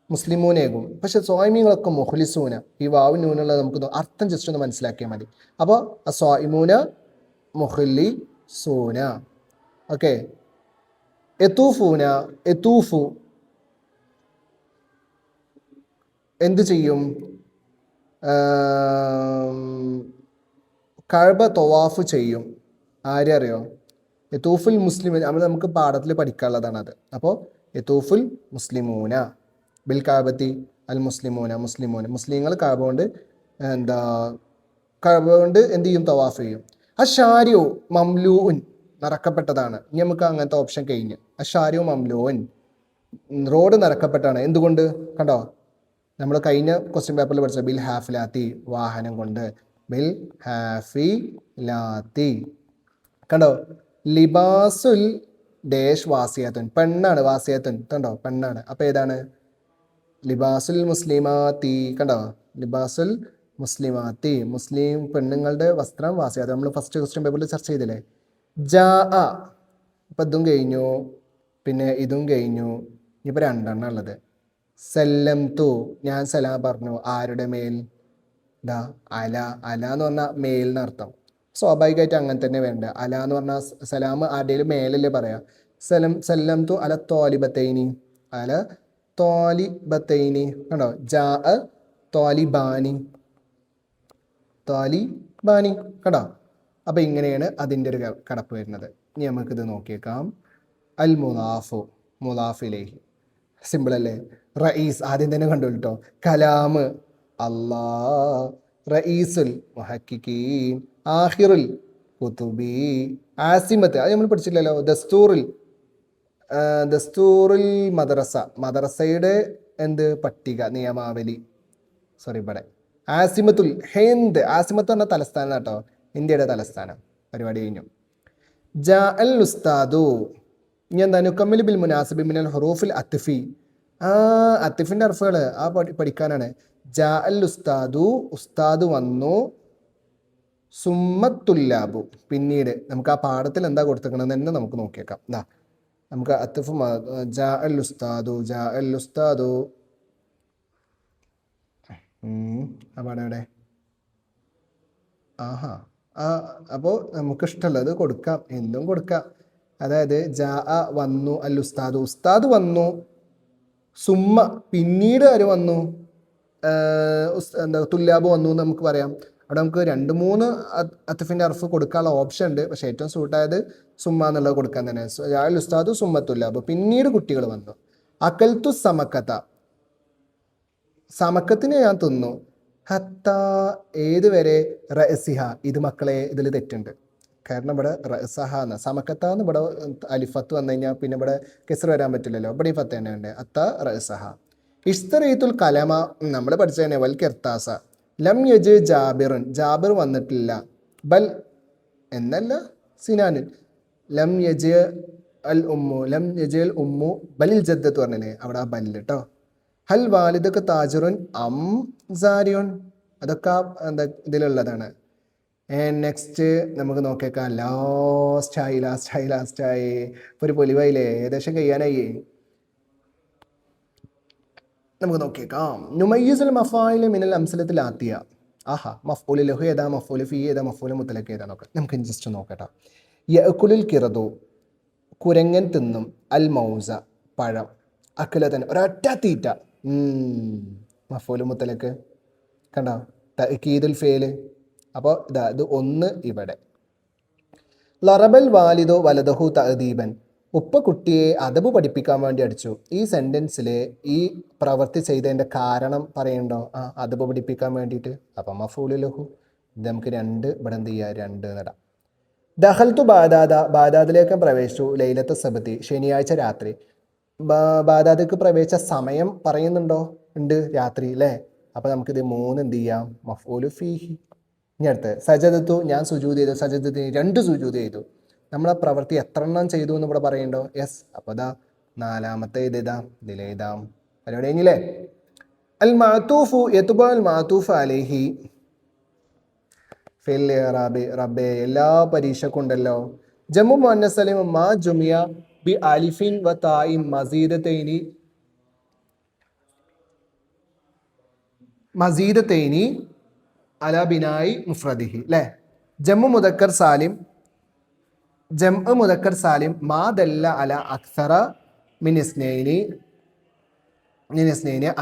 മുസ്ലിമൂനേകും. പക്ഷെ സ്വാഇമീങ്ങളൊക്കെ മുഖ്ലിസൂന. ഈ വാവ് നൂനുള്ളത് നമുക്ക് അർത്ഥം ജസ്റ്റ് ഒന്ന് മനസ്സിലാക്കിയാൽ മതി. അപ്പോൾ സ്വാഇമൂന മുഖ്ലിസൂന. ഓക്കെ. എത്തൂഫൂന എത്തൂഫു എന്ത് ചെയ്യും? കഅബ തവാഫ് ചെയ്യും. ആരെ അറിയോ? യതൂഫുൽ മുസ്ലിം നമുക്ക് പാഠത്തിൽ പഠിക്കാനുള്ളതാണ് അത്. അപ്പോൾ യതൂഫുൽ മുസ്ലിമൂന ബിൽ കഅബത്തി അൽ മുസ്ലിമൂന മുസ്ലിങ്ങൾ കഅബ കൊണ്ട് കഅബ കൊണ്ട് എന്ത് ചെയ്യും? തവാഫ് ചെയ്യും. അഷാരിയോ മംലൂൻ നിറക്കപ്പെട്ടതാണ്. ഇനി നമുക്ക് അങ്ങനത്തെ ഓപ്ഷൻ കഴിഞ്ഞ്. അഷാരിയോ മംലൂൻ റോഡ് നിറക്കപ്പെട്ടാണ്. എന്തുകൊണ്ട്? കണ്ടോ, നമ്മൾ കഴിഞ്ഞ ക്വസ്റ്റ്യൻ പേപ്പറിൽ പഠിച്ച ബിൽ ഹാഫിലാത്തി വാഹനം കൊണ്ട്. ബിൽ ഹാഫിലാത്തി കണ്ടോ. ലിബാസുൽ ഡേഷ് വാസിയത്തുൻ പെണ്ണാണ്. വാസിയത്തുൻ കണ്ടോ പെണ്ണാണ്. അപ്പോൾ ഏതാണ്? ലിബാസുൽ മുസ്ലിമാത്തി കണ്ടോ. ലിബാസുൽ മുസ്ലിമാത്തി മുസ്ലിം പെണ്ണുങ്ങളുടെ വസ്ത്രം വാസിയാത്ത്. നമ്മൾ ഫസ്റ്റ് ക്വസ്റ്റ്യൻ പേപ്പറിൽ ചർച്ച ചെയ്തില്ലേ? ജാ അപ്പം ഇതും കഴിഞ്ഞു, പിന്നെ ഇതും കഴിഞ്ഞു. ഇനിയിപ്പോൾ രണ്ടെണ്ണം ഉള്ളത്. സല്ലം തു ഞാൻ സലാം പറഞ്ഞു. ആരുടെ മേൽ? അല. അല എന്ന് പറഞ്ഞാൽ മേലിനർത്ഥം. സ്വാഭാവികമായിട്ട് അങ്ങനെ തന്നെ വേണ്ട. അല എന്ന് പറഞ്ഞാൽ സലാം ആരുടെയും മേലല്ലേ പറയാം. സല്ലം തു അല തോലിബത്തൈനി അല തോലിബത്തൈനി കണ്ടോ. ജാ തോലിബാനി കണ്ടോ. അപ്പം ഇങ്ങനെയാണ് അതിൻ്റെ ഒരു കടപ്പ് വരുന്നത്. ഇനി നമുക്കിത് നോക്കിയേക്കാം. അൽ മുലാഫിലേഹി സിമ്പിൾ അല്ലേ? റഈസ് ആദ്യം തന്നെ കണ്ടു കേട്ടോ. കലാമ് അല്ലാ, റഈസുൽ മുഹക്കിക്കീൻ, ആഹിറുൽ കുതുബി, ആസിമത്ത് അത് നമ്മൾ പഠിച്ചില്ലല്ലോ. ദസ്തൂറുൽ മദ്രസയുടെ എന്ത് പട്ടിക നിയമാവലി. ഇവിടെ ആസിമത്തുൽ ഹിന്ദ്. ആസിമത്ത് പറഞ്ഞ തലസ്ഥാനം കേട്ടോ, ഇന്ത്യയുടെ തലസ്ഥാനം. പരിപാടി കഴിഞ്ഞു. ജാ അൽ ഉസ്താദു. ഇനി എന്താ? നുക്കമ്മിൽ ബിൽ മുനാസിബി മിനൽ ഹുറൂഫിൽ അത്ഫി. അത്തിഫിൻ്റെ അർഫുകൾ പഠിക്കാനാണ്. ജാ അൽ ഉസ്താദു ഉസ്താദ് വന്നു. സുമ്മത്തുല്ലാബു പിന്നീട്. നമുക്ക് ആ പാഠത്തിൽ എന്താ കൊടുത്തേക്കണമെന്ന് തന്നെ നമുക്ക് നോക്കിയേക്കാം. നമുക്ക് അത്തിഫ് ജാ അൽ ഉസ്താദു അവിടെ എവിടെ? അപ്പോൾ നമുക്കിഷ്ടമുള്ളത് കൊടുക്കാം, എന്തും കൊടുക്കാം. അതായത് ജാ വന്നു, അൽ ഉസ്താദ് വന്നു. സുമ്മ പിന്നീട് ആര് വന്നു? തുല്ലാബ് വന്നു എന്ന് നമുക്ക് പറയാം. അവിടെ നമുക്ക് 2-3 അത്തിഫിൻ്റെ അർഫ് കൊടുക്കാനുള്ള ഓപ്ഷൻ ഉണ്ട്. പക്ഷേ ഏറ്റവും സൂട്ടായത് സുമ്മ എന്നുള്ളത് കൊടുക്കാൻ തന്നെ. അൽ ഉസ്താദു സുമ്മ തുല്ലാബ് പിന്നീട് കുട്ടികൾ വന്നു. അക്കൽത്തു സമക്കത്തിനെ ഞാൻ തിന്നു. ഹത്ത ഏത് വരെ? റസിഹ. ഇത് മക്കളെ ഇതിൽ തെറ്റുണ്ട്. കാരണം ഇവിടെ റസഹ എന്ന സമക്കത്താന്ന് ഇവിടെ അലിഫത്ത് വന്നു കഴിഞ്ഞാൽ പിന്നെ ഇവിടെ കെസ്ർ വരാൻ പറ്റില്ലല്ലോ. ഇവിടെ ഈ ഫത്ത് തന്നെ ഉണ്ട്. അത്ത റസഹ. ഇഷ്തറീത്തുൽ കലമ നമ്മൾ പഠിച്ചതന്നെ. വൽ കിർത്താസ. ലം യജ് ജാബിർ വന്നിട്ടില്ല. ബൽ എന്നല്ല സിനാനിൽ. ലം യജ് അൽ ഉമ്മു ബലിൽ ജദ്ദത്ത് പറഞ്ഞില്ലേ, അവിടെ ആ ബല്ല് കേട്ടോ. ഹൽ വാലിദക്ക് താജുറുൻ അം സാരിയുൻ. അതൊക്കെ എന്താ ഇതിലുള്ളതാണ്. നെക്സ്റ്റ് നമുക്ക് നോക്കിയേക്കാം. ലാസ്റ്റായി ഇപ്പോൾ ഒരു പൊലിവായില്ലേ, ഏകദേശം കഴിയാനായി. നമുക്ക് നോക്കിയേക്കാം. നുമയ്യിസുൽ മഫായില മിനൽ അംസലത്തിൽ ആത്തിയ. മഫ്ഊലു ലഹു ഏതാ, മഫ്ഊലു ഫീ ഏതാ, മഫ്ഊലു മുത്തലഖ് ഏതാ നോക്കാം. നമുക്ക് ജസ്റ്റ് നോക്കട്ടോ. യഅ്കുലുൽ കിറദു കുരങ്ങൻ തിന്നും. അൽ മൗസ പഴം. അക്കലതൻ ഒരൊറ്റ തീറ്റ. മഫ്ഊലു മുത്തലഖ് കണ്ടോ. തഅ്കീദുൽ ഫേല്. അപ്പോൾ ഇത് ഒന്ന് ഇവിടെ. ലറബൽ വാലിദു വലദഹു തഅദീബൻ. ഉപ്പ കുട്ടിയെ അദബ് പഠിപ്പിക്കാൻ വേണ്ടി അടിച്ചു. ഈ സെൻറ്റൻസിൽ ഈ പ്രവൃത്തി ചെയ്തതിൻ്റെ കാരണം പറയണ്ടോ? അദബ് പഠിപ്പിക്കാൻ വേണ്ടിയിട്ട്. അപ്പം മഫൂലു ലഹു. ഇത് നമുക്ക് 2 ഇവിടെ എന്ത് ചെയ്യുക? 2 നടാം. ദഹൽത്തു ബാദാദിലേക്ക് പ്രവേശിച്ചു. ലൈലത്ത് സബത്തി ശനിയാഴ്ച രാത്രി. ബാദാദിക്ക് പ്രവേശിച്ച സമയം പറയുന്നുണ്ടോ? ഉണ്ട്, രാത്രി അല്ലേ. അപ്പോൾ നമുക്കിത് 3 എന്ത് ചെയ്യാം? മഫൂലു ഫീഹി. ഇനി അടുത്ത് സജദത്തു ഞാൻ സുജൂദ് ചെയ്തു. സജദത്തിന് 2 സുജൂദ് ചെയ്തു. നമ്മളെ പ്രവൃത്തി എത്ര എണ്ണം ചെയ്തു എന്ന് ഇവിടെ പറയണ്ടോ? യെസ്. അപ്പോൾ ഇതാ നാലാമത്തെ ഇതിലെഴുതാം. പരിപാടി കഴിഞ്ഞില്ലേ? അൽ മാത്തൂഫു യത്ബഉൽ മാത്തൂഫ് അലൈഹി ഫിൽ ഇറാബി. റബ്ബേ, എല്ലാ പരീക്ഷക്കുണ്ടല്ലോ ജമ്മു മുഅന്നസ് സലീം മാ ജുമിയ ബി അലിഫിൻ വ തായിൻ മസീദത്തൈനി അലാ ബിനായി മുഫ്രദിഹി. അല്ലേ? ജമ്മു മുദക്കർ സാലിം മാ ദല്ല അല അക്സറ മിൻ ഇസ്നൈനി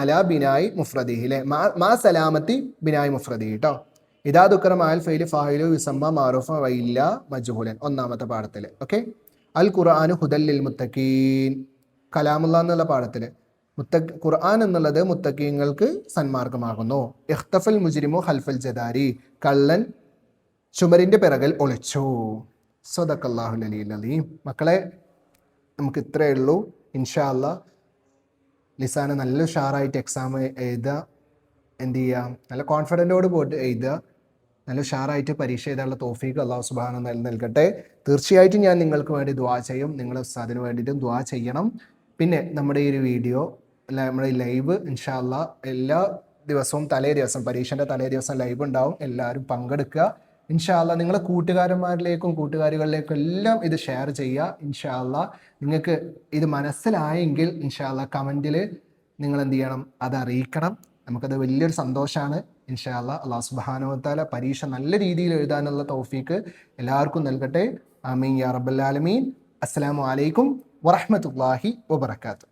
അലാ ബിനായി മുഫ്രദിഹി. അല്ലേ? മാ സലാമത്തി ബിനായി മുഫ്രദിഹി കേട്ടോ. ഇദാ ദുക്കറ മഅൽ ഫൈലി ഫായിലു യുസമ്മ മഅറൂഫ വഇല്ല മജ്ഹൂലൻ. ഒന്നാമത്തെ പാഠത്തിൽ. ഓക്കെ. അൽ ഖുർആനു ഹുദൽ ലിൽ മുത്തഖീൻ. കലാമുല്ലാഹ് എന്നുള്ള പാഠത്തിൽ ഖുർആൻ എന്നുള്ളത് മുത്തഖീങ്ങൾക്ക് സന്മാർഗമാകുന്നു. ഇഖ്തഫൽ മുജ്രിമു ഖൽഫൽ ജദാരി. കള്ളൻ ചുമരിന്റെ പിറകിൽ ഒളിച്ചു. സദഖല്ലാഹുൽ അലിയ്യുൽ അലീം. മക്കളെ, നമുക്ക് ഇത്രയേ ഉള്ളൂ. ഇൻഷാ അല്ലാഹ് ലിസാന നല്ല ഉഷാറായിട്ട് എക്സാം എഴുതുക. എന്ത് ചെയ്യുക? നല്ല കോൺഫിഡൻറ്റോട് പോയിട്ട് എഴുതുക. നല്ല ഉഷാറായിട്ട് പരീക്ഷ എഴുതാനുള്ള തൗഫീഖ് അല്ലാഹു സുബ്ഹാനഹു വ തആല നൽകട്ടെ. തീർച്ചയായിട്ടും ഞാൻ നിങ്ങൾക്ക് വേണ്ടി ദുആ ചെയ്യും. നിങ്ങൾ ഉസ്താദിന് വേണ്ടിയിട്ടും ദുആ ചെയ്യണം. പിന്നെ നമ്മുടെ ഈ ഒരു വീഡിയോ, നമ്മുടെ ഈ ലൈവ് ഇൻഷാ അല്ലാഹ് എല്ലാ ദിവസവും തലേ ദിവസം, പരീക്ഷൻ്റെ തലേ ദിവസം ലൈവ് ഉണ്ടാവും. എല്ലാവരും പങ്കെടുക്കുക. ഇൻഷാ അല്ലാഹ് നിങ്ങളെ കൂട്ടുകാരന്മാരിലേക്കും കൂട്ടുകാരികളിലേക്കും എല്ലാം ഇത് ഷെയർ ചെയ്യുക. ഇൻഷാ അല്ലാഹ് നിങ്ങൾക്ക് ഇത് മനസ്സിലായെങ്കിൽ ഇൻഷാ അല്ലാഹ് കമൻറ്റിൽ നിങ്ങൾ എന്ത് ചെയ്യണം? അത് അറിയിക്കണം. നമുക്കത് വലിയൊരു സന്തോഷമാണ്. ഇൻഷാ അല്ലാഹ് അല്ലാഹു സുബ്ഹാനഹു വ തആല പരീക്ഷ നല്ല രീതിയിൽ എഴുതാനുള്ള തൗഫീക്ക് എല്ലാവർക്കും നൽകട്ടെ. ആമീൻ യാ റബ്ബൽ ആലമീൻ. അസ്സലാമു അലൈക്കും വറഹ്മത്തുള്ളാഹി വബറകാതുഹു.